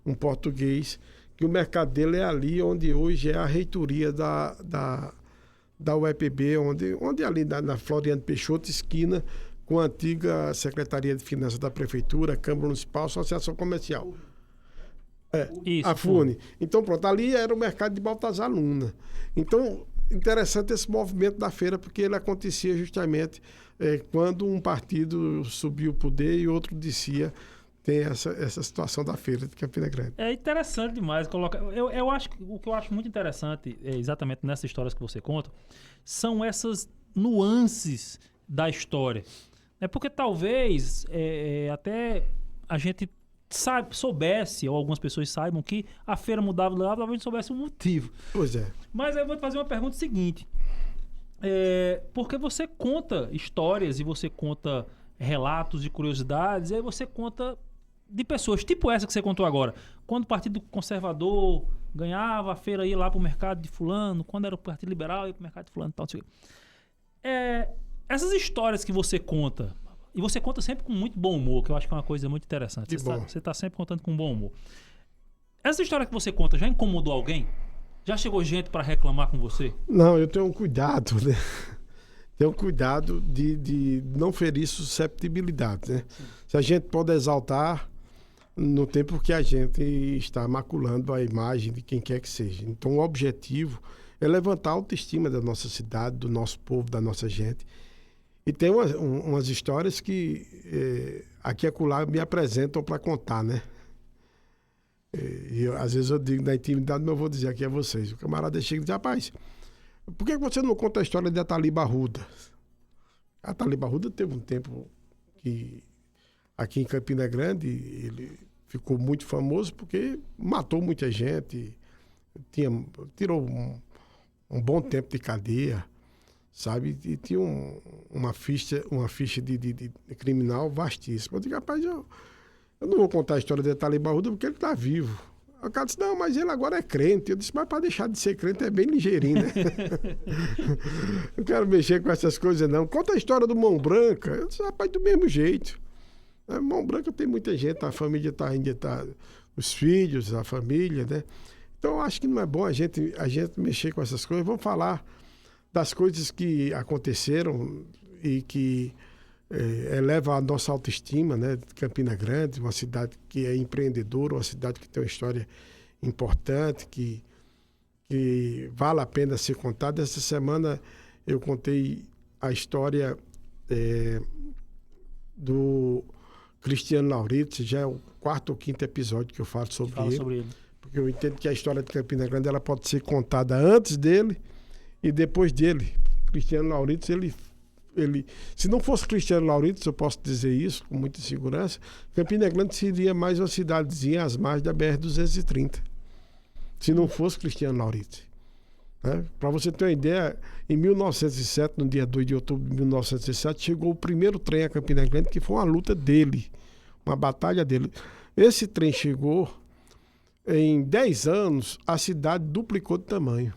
um português, que o mercado dele é ali onde hoje é a reitoria da UEPB, onde ali na Floriano Peixoto, esquina com a antiga Secretaria de Finanças da Prefeitura, Câmara Municipal, Associação Comercial. Isso, a FUNE. Então, pronto, ali era o mercado de Baltazar Luna. Então, interessante esse movimento da feira, porque ele acontecia justamente quando um partido subia o poder e outro descia. Tem essa situação da feira de Campina Grande. É interessante demais. Eu acho que o que eu acho muito interessante, exatamente nessas histórias que você conta, são essas nuances da história. Porque talvez até a gente soubesse, ou algumas pessoas saibam, que a feira mudava de lado, talvez a gente soubesse o motivo. Pois é. Mas eu vou te fazer uma pergunta seguinte. Porque você conta histórias e você conta relatos e curiosidades, e aí você conta de pessoas, tipo essa que você contou agora. Quando o Partido Conservador ganhava, a feira ia lá para o mercado de fulano, quando era o Partido Liberal ia para o mercado de fulano e tal. Essas histórias que você conta, e você conta sempre com muito bom humor, que eu acho que é uma coisa muito interessante. Você está sempre contando com bom humor. Essa história que você conta já incomodou alguém? Já chegou gente para reclamar com você? Não, eu tenho um cuidado, né? Tenho cuidado de não ferir susceptibilidade, né? Se a gente pode exaltar no tempo que a gente está maculando a imagem de quem quer que seja. Então, o objetivo é levantar a autoestima da nossa cidade, do nosso povo, da nossa gente. E tem umas histórias que aqui e acolá me apresentam para contar, né? E às vezes eu digo na intimidade, mas eu vou dizer aqui a vocês. O camarada chega e diz, rapaz, por que você não conta a história de Atali Barruda? A Atali Barruda teve um tempo que aqui em Campina Grande ele ficou muito famoso porque matou muita gente, tirou um bom tempo de cadeia, sabe? E tinha uma ficha de criminal vastíssima. Eu digo, rapaz, eu não vou contar a história de Atali Barruda porque ele está vivo. O cara disse, não, mas ele agora é crente. Eu disse, mas para deixar de ser crente é bem ligeirinho, né? Não quero mexer com essas coisas, não. Conta a história do Mão Branca. Eu disse, rapaz, do mesmo jeito. Mão Branca tem muita gente, a família ainda tá, os filhos, a família, né? Então, eu acho que não é bom a gente mexer com essas coisas. Vamos falar das coisas que aconteceram e que eleva a nossa autoestima, né? Campina Grande, uma cidade que é empreendedora, uma cidade que tem uma história importante, que vale a pena ser contada. Essa semana eu contei a história do Cristiano Laurito, já é o 4º ou 5º episódio que eu falo sobre ele. Porque eu entendo que a história de Campina Grande ela pode ser contada antes dele e depois dele. Cristiano Laurito, ele, se não fosse Cristiano Laurito, eu posso dizer isso com muita segurança, Campina Grande seria mais uma cidadezinha às margens da BR-230. Se não fosse Cristiano Laurito. Né? Para você ter uma ideia, em 1907, no dia 2 de outubro de 1907, chegou o primeiro trem a Campina Grande, que foi uma luta dele, uma batalha dele. Esse trem chegou, em 10 anos, a cidade duplicou de tamanho.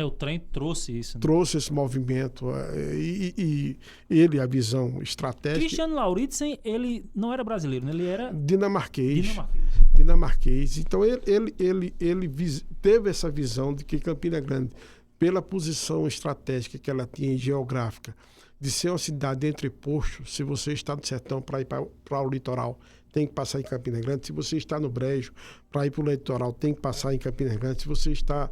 O trem trouxe isso. Né? Trouxe esse movimento e ele, a visão estratégica... Cristiano Lauritsen, ele não era brasileiro, né? Ele era... Dinamarquês. Então, ele teve essa visão de que Campina Grande, pela posição estratégica que ela tinha geográfica, de ser uma cidade entre postos, se você está no sertão para ir para o litoral, tem que passar em Campina Grande. Se você está no Brejo, para ir para o litoral, tem que passar em Campina Grande. Se você está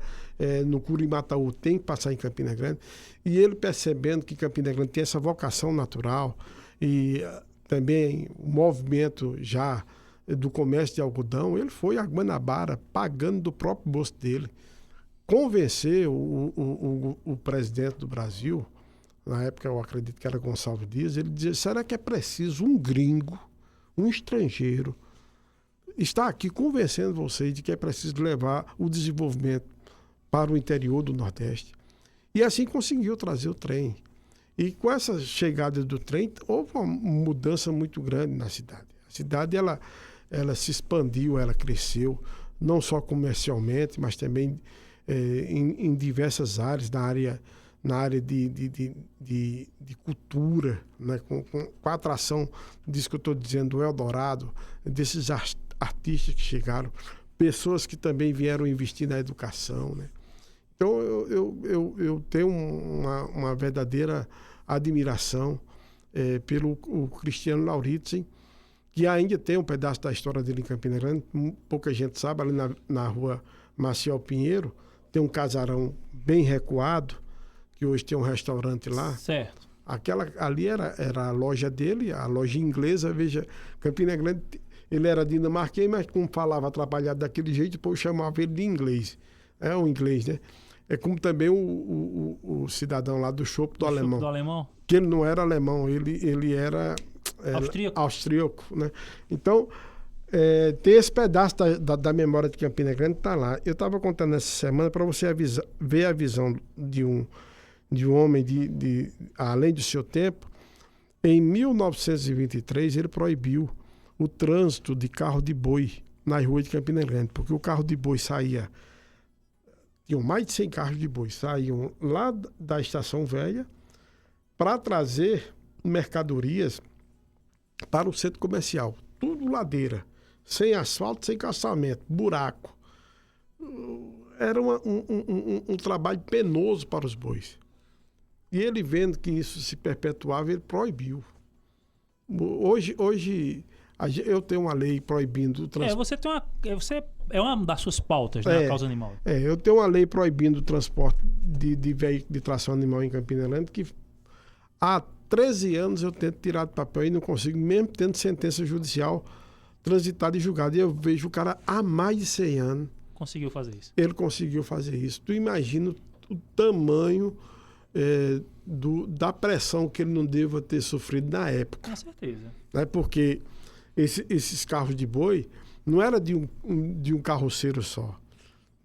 no Curimataú, tem que passar em Campina Grande. E ele, percebendo que Campina Grande tem essa vocação natural e também o movimento já do comércio de algodão, ele foi a Guanabara, pagando do próprio bolso dele. Convencer o presidente do Brasil, na época eu acredito que era Gonçalves Dias, ele dizia, será que é preciso um gringo, um estrangeiro, está aqui convencendo vocês de que é preciso levar o desenvolvimento para o interior do Nordeste? E assim conseguiu trazer o trem. E com essa chegada do trem, houve uma mudança muito grande na cidade. A cidade, ela se expandiu, ela cresceu, não só comercialmente, mas também em diversas áreas, na área de cultura, né? com a atração disso que eu estou dizendo, do Eldorado, desses artistas que chegaram, pessoas que também vieram investir na educação. Né? Então, eu tenho uma verdadeira admiração pelo Cristiano Lauritsen, que ainda tem um pedaço da história dele em Campina Grande, pouca gente sabe, ali na rua Maciel Pinheiro, tem um casarão bem recuado, que hoje tem um restaurante lá. Certo. Aquela ali era a loja dele, a loja inglesa. Veja, Campina Grande, ele era dinamarquês, mas como falava atrapalhado daquele jeito, depois chamava ele de inglês. É um inglês, né? É como também o cidadão lá do Chopp do Alemão. Do Alemão? Que ele não era alemão, ele era austríaco, né? Então, tem esse pedaço da memória de Campina Grande, está lá. Eu estava contando essa semana para você ver a visão de um homem além do seu tempo. Em 1923, ele proibiu o trânsito de carro de boi nas ruas de Campina Grande, porque o carro de boi saía, tinham mais de 100 carros de boi, saíam lá da Estação Velha para trazer mercadorias para o centro comercial. Tudo ladeira, sem asfalto, sem calçamento, buraco. Era um trabalho penoso para os bois. E ele, vendo que isso se perpetuava, ele proibiu. Hoje eu tenho uma lei proibindo o transporte. Você é uma das suas pautas, né, a causa animal. Eu tenho uma lei proibindo o transporte de veículo de tração animal em Campina Grande, que há 13 anos eu tento tirar do papel e não consigo, mesmo tendo sentença judicial transitada e julgada. E eu vejo o cara há mais de 100 anos. Conseguiu fazer isso. Ele conseguiu fazer isso. Tu imagina o tamanho da pressão que ele não deva ter sofrido na época. Com certeza. Né? Porque esses carros de boi não era de um carroceiro só.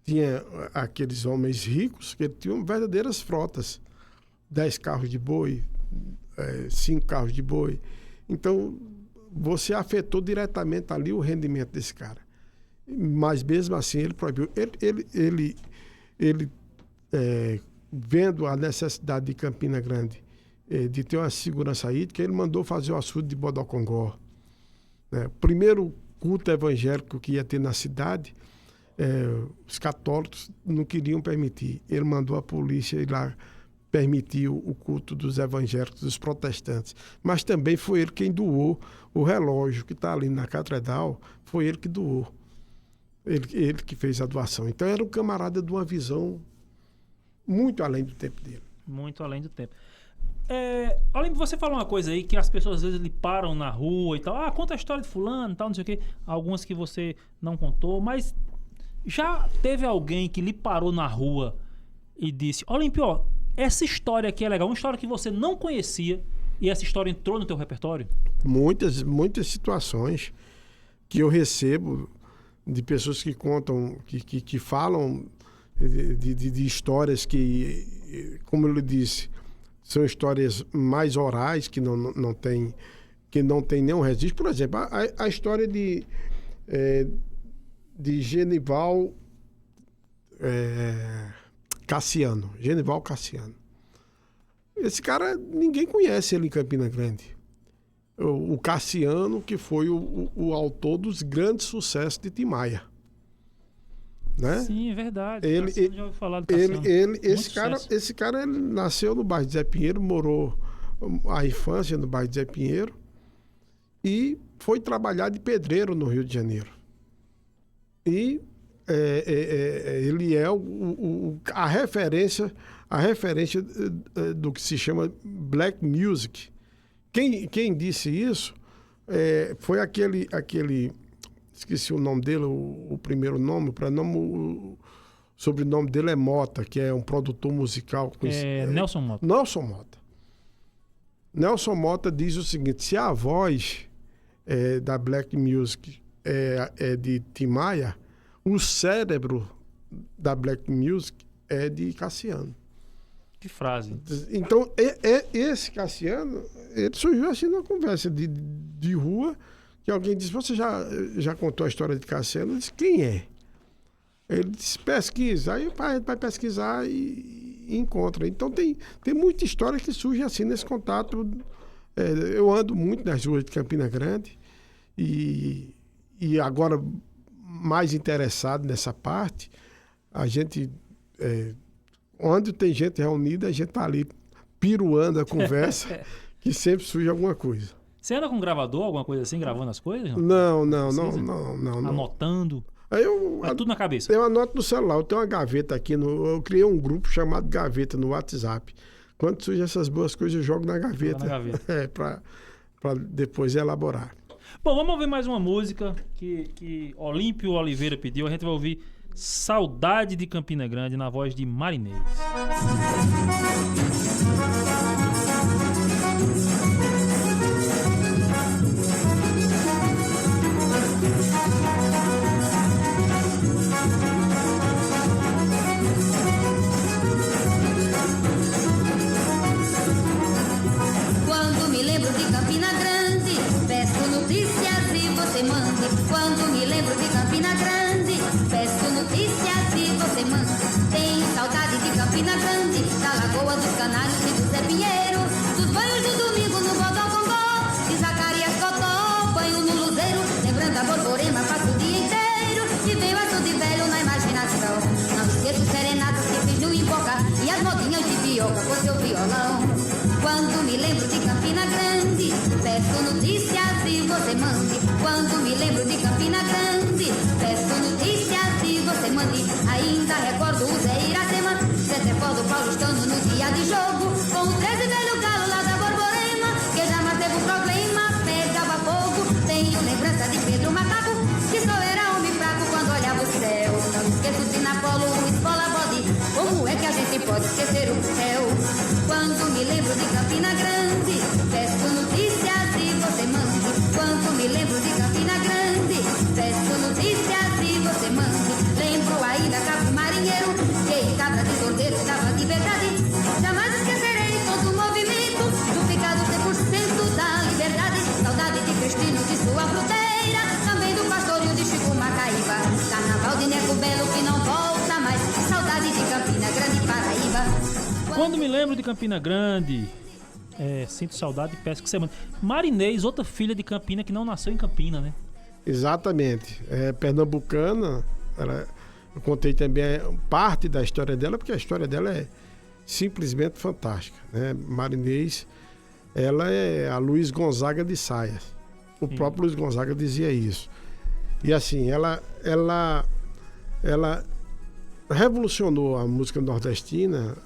Tinha aqueles homens ricos que tinham verdadeiras frotas. 10 carros de boi, 5 carros de boi. Então, você afetou diretamente ali o rendimento desse cara. Mas mesmo assim ele proibiu. Ele vendo a necessidade de Campina Grande de ter uma segurança hídrica, ele mandou fazer o açude de Bodocongó. O primeiro culto evangélico que ia ter na cidade, os católicos não queriam permitir. Ele mandou a polícia ir lá permitir o culto dos evangélicos, dos protestantes. Mas também foi ele quem doou o relógio que está ali na catedral, foi ele que doou. Ele que fez a doação. Então era um camarada de uma visão muito além do tempo dele. Muito além do tempo. Além de você falar uma coisa aí, que as pessoas às vezes lhe param na rua e tal. Conta a história de fulano e tal, não sei o quê. Algumas que você não contou, mas já teve alguém que lhe parou na rua e disse, Olímpio, essa história aqui é legal, uma história que você não conhecia e essa história entrou no teu repertório? Muitas situações que eu recebo de pessoas que contam, que falam de histórias que, como eu lhe disse, são histórias mais orais, que não tem nenhum registro. Por exemplo, a história de Genival, Cassiano, Genival Cassiano. Esse cara, ninguém conhece ele em Campina Grande. O Cassiano, que foi o autor dos grandes sucessos de Tim Maia. Né? Sim, é verdade. Cassiano, já ouvi falar do Cassiano. Esse cara ele nasceu no bairro de Zé Pinheiro, morou a infância no bairro de Zé Pinheiro e foi trabalhar de pedreiro no Rio de Janeiro. E ele é a referência do que se chama Black Music. Quem disse isso foi aquele esqueci o nome dele, o primeiro nome, o sobrenome dele é Mota, que é um produtor musical. Nelson Mota. Nelson Mota diz o seguinte: se a voz da Black Music é de Tim Maia, o cérebro da Black Music é de Cassiano. Que frase. Então, esse Cassiano, ele surgiu assim numa conversa de rua, que alguém disse: você já contou a história de Cassiano? Eu disse: quem é? Ele disse: pesquisa. Aí a gente vai pesquisar e encontra. Então tem muita história que surge assim nesse contato. Eu ando muito nas ruas de Campina Grande e agora mais interessado nessa parte, a gente... onde tem gente reunida, a gente tá ali piruando a conversa, que sempre surge alguma coisa. Você anda com gravador, alguma coisa assim, gravando as coisas? Não. Anotando? Tudo na cabeça? Eu anoto no celular. Eu tenho uma gaveta aqui. Eu criei um grupo chamado Gaveta no WhatsApp. Quando surgem essas boas coisas, eu jogo na gaveta. Para depois elaborar. Bom, vamos ouvir mais uma música que Olímpio Oliveira pediu. A gente vai ouvir Saudade de Campina Grande, na voz de Marinês. Quando me lembro de Campina Grande, peço notícias e você mande. Quando me lembro de Campina Grande, peço notícias e você mande. Tenho saudade de Campina Grande, da Lagoa dos Canários e do Zé Pinheiro, dos banhos do domingo no Bodocongó, de Zacarias Cotó, banho no Luzeiro, lembrando a Borborema, passo o dia inteiro e venho aço de velho na imaginação. Não esqueço serenatas que fiz no Imboca e as modinhas de pioca com seu violão. Quando me lembro de Campina Grande, peço notícias e você mande. Quando me lembro de Campina Grande, peço notícias e você mande. Ainda recordo o Zé Iracema, Zé Tefodo paulistano no dia de jogo, com o 13 velho galo lá da Borborema, que jamais teve um problema, pegava fogo. Tenho lembrança de Pedro Macaco, que só era homem fraco quando olhava o céu. Não esqueço de Napolo, Escola Bode, como é que a gente pode esquecer o céu? Quando me lembro de Campina Grande, peço notícias e você mande. Quando me lembro de Campina Grande, peço notícias e você mande. Lembro ainda Cabo Marinheiro, que em casa de sorteiro estava de verdade. Jamais esquecerei todo o movimento do picado 100% da liberdade. Saudade de Cristino, de sua fruteira, também do pastorio de Chico Macaíba. Carnaval de Neco Belo que não volta mais. Saudade de Campina Grande, Paraíba. Quando me lembro de Campina Grande, sinto saudade e peço que você mande. Marinês, outra filha de Campina que não nasceu em Campina, né? Exatamente. Pernambucana, eu contei também parte da história dela, porque a história dela é simplesmente fantástica, né? Marinês, ela é a Luiz Gonzaga de Saias. O próprio Luiz Gonzaga dizia isso. E assim, ela revolucionou a música nordestina,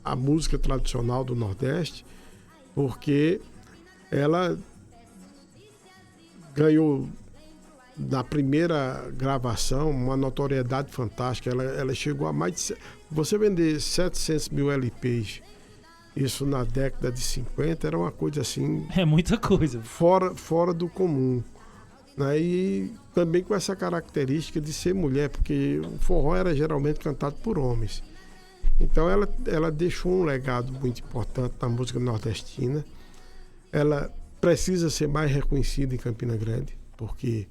a música tradicional do Nordeste, porque ela ganhou na primeira gravação uma notoriedade fantástica. Ela chegou a mais de... Você vender 700 mil LPs, isso na década de 50, era uma coisa assim... É muita coisa. Fora do comum. Né? E também com essa característica de ser mulher, porque o forró era geralmente cantado por homens. Então ela deixou um legado muito importante na música nordestina. Ela precisa ser mais reconhecida em Campina Grande, porque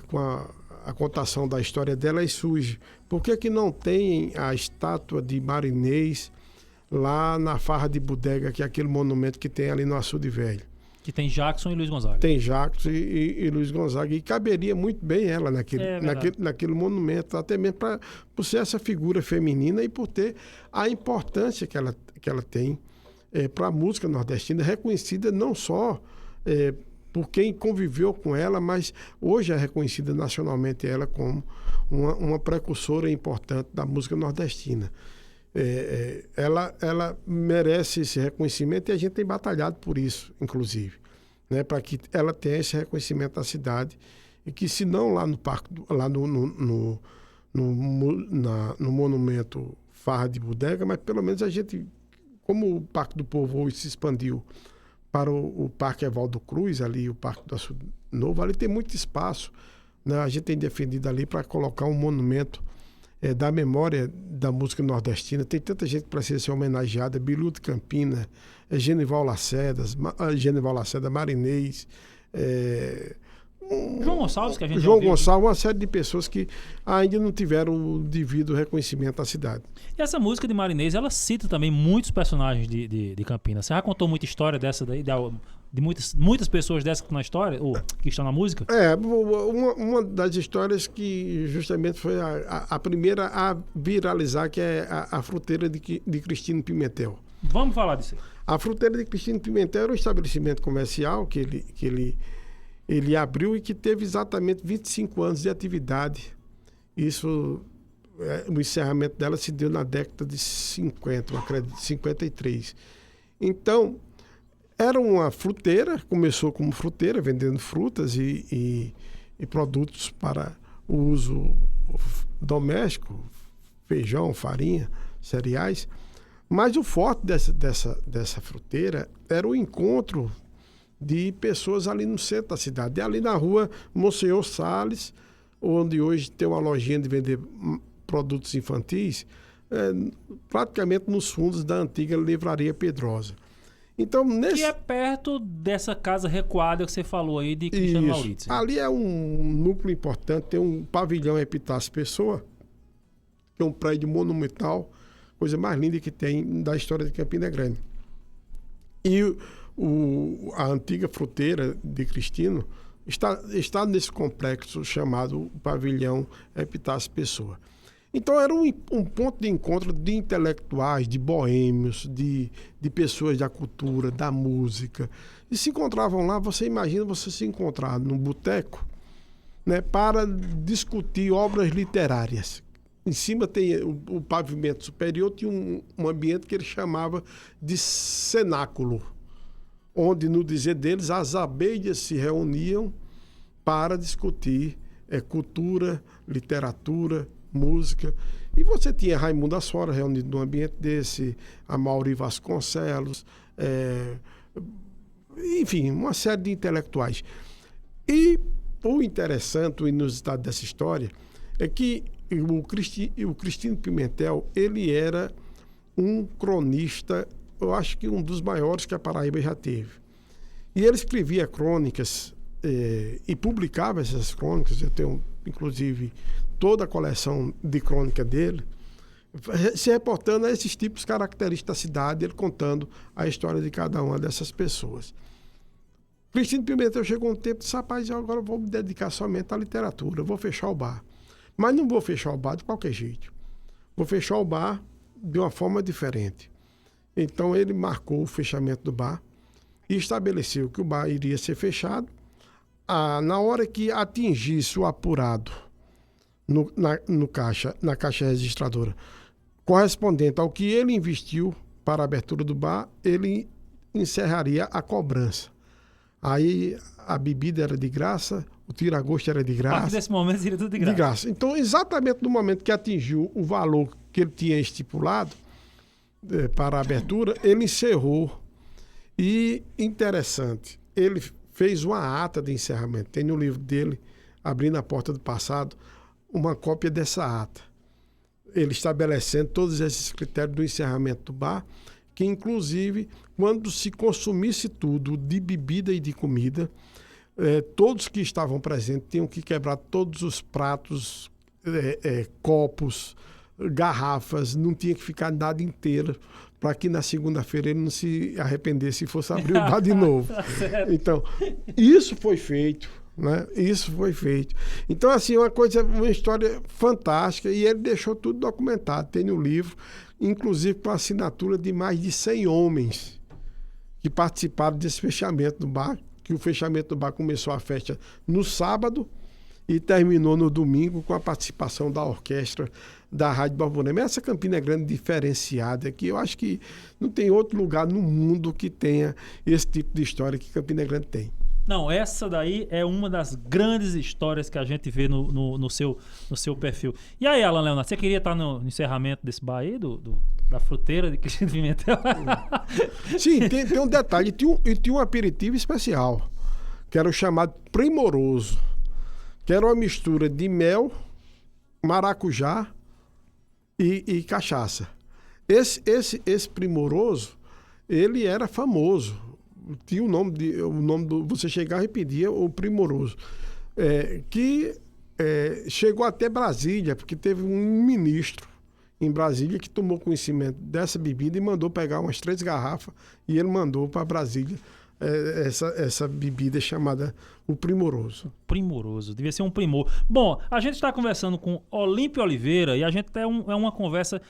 com a contação da história dela e surge. Por que não tem a estátua de Marinês lá na Farra de Bodega, que é aquele monumento que tem ali no Açude Velho? Que tem Jackson e Luiz Gonzaga. Tem Jackson e Luiz Gonzaga. E caberia muito bem ela naquele monumento, até mesmo por ser essa figura feminina e por ter a importância que ela tem para a música nordestina, reconhecida não só por quem conviveu com ela, mas hoje é reconhecida nacionalmente ela como uma precursora importante da música nordestina. Ela merece esse reconhecimento e a gente tem batalhado por isso, inclusive, né, para que ela tenha esse reconhecimento da cidade e que, se não lá no parque, lá no monumento Farra de Bodega, mas pelo menos a gente, como o Parque do Povo hoje se expandiu para o Parque Evaldo Cruz, ali o Parque do Açude Novo, ali tem muito espaço, né? A gente tem defendido ali para colocar um monumento da memória da música nordestina. Tem tanta gente que precisa ser homenageada: Bilu de Campina, Genival Lacerda, Marinês, João Gonçalves, que a gente João ouviu. Gonçalves, uma série de pessoas que ainda não tiveram o devido reconhecimento da cidade. E essa música de Marinês, ela cita também muitos personagens de Campinas. Você já contou muita história dessa daí, de muitas pessoas dessas que estão na história, ou que estão na música? Uma das histórias que justamente foi a primeira a viralizar, que é a fruteira de Cristino Pimentel. Vamos falar disso aí. A fruteira de Cristino Pimentel era um estabelecimento comercial que ele abriu e que teve exatamente 25 anos de atividade. Isso, o encerramento dela se deu na década de 50, eu acredito, 53. Então, era uma fruteira, começou como fruteira, vendendo frutas e produtos para o uso doméstico, feijão, farinha, cereais. Mas o forte dessa fruteira era o encontro de pessoas ali no centro da cidade. Ali na rua Monsenhor Salles, onde hoje tem uma lojinha de vender produtos infantis, praticamente nos fundos da antiga Livraria Pedrosa. Então, que é perto dessa casa recuada que você falou aí de Cristiano Maurício. Ali é um núcleo importante, tem um pavilhão Epitácio Pessoa, que é um prédio monumental, coisa mais linda que tem da história de Campina Grande. E a antiga fruteira de Cristino está nesse complexo chamado Pavilhão Epitácio Pessoa. Então era um ponto de encontro de intelectuais, de boêmios, de pessoas da cultura, da música. E se encontravam lá, você imagina você se encontrar num boteco, né, para discutir obras literárias. Em cima tem o pavimento superior, tinha um ambiente que ele chamava de cenáculo, onde, no dizer deles, as abelhas se reuniam para discutir cultura, literatura, música. E você tinha Raimundo Asfora reunido num ambiente desse, a Mauri Vasconcelos, enfim, uma série de intelectuais. E o interessante, o inusitado dessa história, é que o Cristino Pimentel, ele era um cronista, eu acho que um dos maiores que a Paraíba já teve. E ele escrevia crônicas e publicava essas crônicas. Eu tenho, inclusive, toda a coleção de crônica dele, se reportando a esses tipos característicos da cidade, ele contando a história de cada uma dessas pessoas. Cristino Pimentel chegou um tempo e disse: rapaz, eu agora vou me dedicar somente à literatura, eu vou fechar o bar. Mas não vou fechar o bar de qualquer jeito. Vou fechar o bar de uma forma diferente. Então ele marcou o fechamento do bar e estabeleceu que o bar iria ser fechado na hora que atingisse o apurado na caixa registradora correspondente ao que ele investiu para a abertura do bar, ele encerraria a cobrança. Aí a bebida era de graça, o tira-gosto era de graça. A partir desse momento seria tudo de graça. De graça. Então, exatamente no momento que atingiu o valor que ele tinha estipulado para a abertura, ele encerrou. E, interessante, ele fez uma ata de encerramento. Tem no livro dele, Abrindo a Porta do Passado, uma cópia dessa ata. Ele estabelecendo todos esses critérios do encerramento do bar, que, inclusive, quando se consumisse tudo de bebida e de comida, todos que estavam presentes tinham que quebrar todos os pratos, copos, garrafas, não tinha que ficar nada inteiro, para que na segunda-feira ele não se arrependesse e fosse abrir o bar de novo. Então, isso foi feito, né? Isso foi feito. Então, assim, uma história fantástica, e ele deixou tudo documentado. Tem no livro, inclusive com a assinatura de mais de 100 homens que participaram desse fechamento do bar, que o fechamento do bar começou a festa no sábado e terminou no domingo com a participação da orquestra da Rádio Borborema. Essa Campina Grande diferenciada, que eu acho que não tem outro lugar no mundo que tenha esse tipo de história que Campina Grande tem. Não, essa daí é uma das grandes histórias que a gente vê no seu perfil. E aí, Alan Leonardo, você queria estar no encerramento desse bar aí, da fruteira de Cristiano Pimentel? Sim, tem um detalhe. Tinha um aperitivo especial, que era o chamado Primoroso, que era uma mistura de mel, maracujá e cachaça. Esse Primoroso, ele era famoso. Tinha o nome você chegava e pedia o Primoroso, que chegou até Brasília, porque teve um ministro em Brasília que tomou conhecimento dessa bebida e mandou pegar umas 3 garrafas, e ele mandou para Brasília essa bebida chamada o Primoroso. Primoroso, devia ser um primor. Bom, a gente está conversando com Olímpio Oliveira e a gente tem uma conversa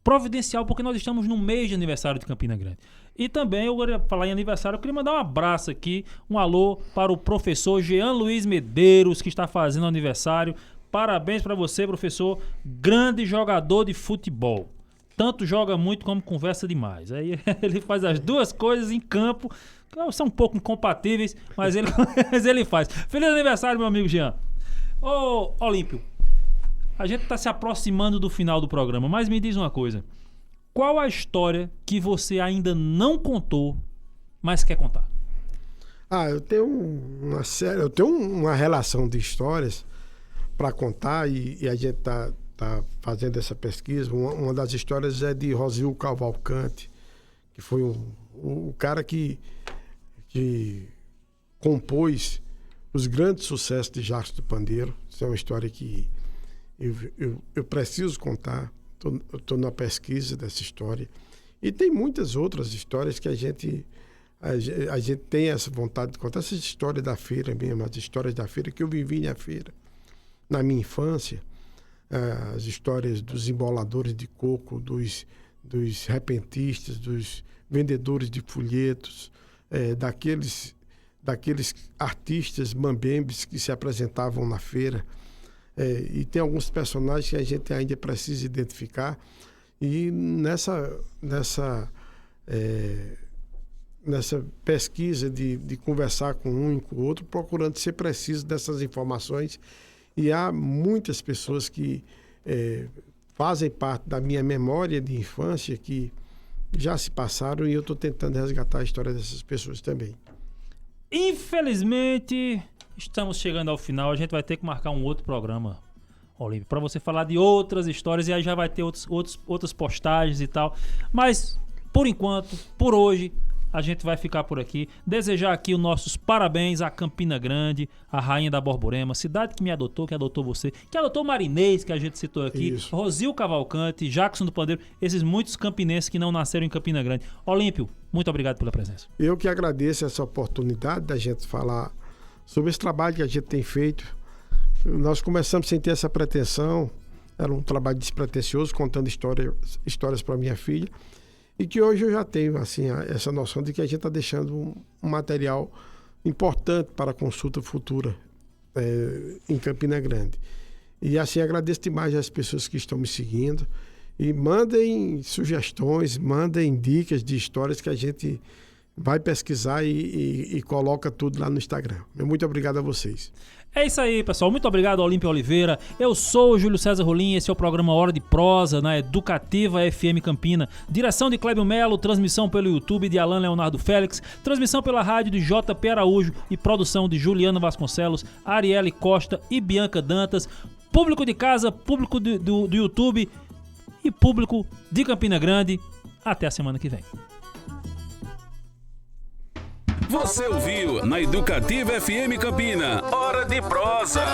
providencial, porque nós estamos no mês de aniversário de Campina Grande. E também, eu queria falar em aniversário, eu queria mandar um abraço aqui, um alô para o professor Jean Luiz Medeiros, que está fazendo aniversário. Parabéns para você, professor, grande jogador de futebol. Tanto joga muito como conversa demais. Aí ele faz as duas coisas em campo, que são um pouco incompatíveis, mas ele faz. Feliz aniversário, meu amigo Jean. Ô, Olímpio, a gente está se aproximando do final do programa, mas me diz uma coisa. Qual a história que você ainda não contou, mas quer contar? Eu tenho uma relação de histórias para contar, e a gente tá fazendo essa pesquisa. Uma das histórias é de Rosil Cavalcante, que foi o cara que compôs os grandes sucessos de Jacques do Pandeiro. Isso é uma história que eu preciso contar. Estou na pesquisa dessa história. E tem muitas outras histórias que a gente tem essa vontade de contar. Essa história da feira mesmo, as histórias da feira que eu vivi na feira na minha infância, as histórias dos emboladores de coco, dos repentistas, dos vendedores de folhetos, daqueles artistas mambembes que se apresentavam na feira. E tem alguns personagens que a gente ainda precisa identificar. E nessa pesquisa de conversar com um e com o outro, procurando ser preciso dessas informações. E há muitas pessoas que fazem parte da minha memória de infância que já se passaram, e eu estou tentando resgatar a história dessas pessoas também. Infelizmente, estamos chegando ao final. A gente vai ter que marcar um outro programa, Olímpio, para você falar de outras histórias, e aí já vai ter outras postagens e tal. Mas, por enquanto, por hoje, a gente vai ficar por aqui. Desejar aqui os nossos parabéns à Campina Grande, a rainha da Borborema, cidade que me adotou, que adotou você, que adotou Marinês, que a gente citou aqui, isso. Rosil Cavalcante, Jackson do Pandeiro, esses muitos campinenses que não nasceram em Campina Grande. Olímpio, muito obrigado pela presença. Eu que agradeço essa oportunidade da gente falar sobre esse trabalho que a gente tem feito. Nós começamos sem ter essa pretensão, era um trabalho despretensioso, contando histórias para minha filha. E que hoje eu já tenho assim, essa noção de que a gente está deixando um material importante para a consulta futura em Campina Grande. E assim, agradeço demais às pessoas que estão me seguindo. E mandem sugestões, mandem dicas de histórias que a gente vai pesquisar e coloca tudo lá no Instagram. Muito obrigado a vocês. É isso aí, pessoal. Muito obrigado, Olímpio Oliveira. Eu sou o Júlio César Rolim. Esse é o programa Hora de Prosa, na Educativa FM Campina. Direção de Clébio Melo, transmissão pelo YouTube de Alan Leonardo Félix, transmissão pela rádio de JP Araújo e produção de Juliana Vasconcelos, Arielle Costa e Bianca Dantas. Público de casa, público do YouTube e público de Campina Grande. Até a semana que vem. Você ouviu na Educativa FM Campina, Hora de Prosa.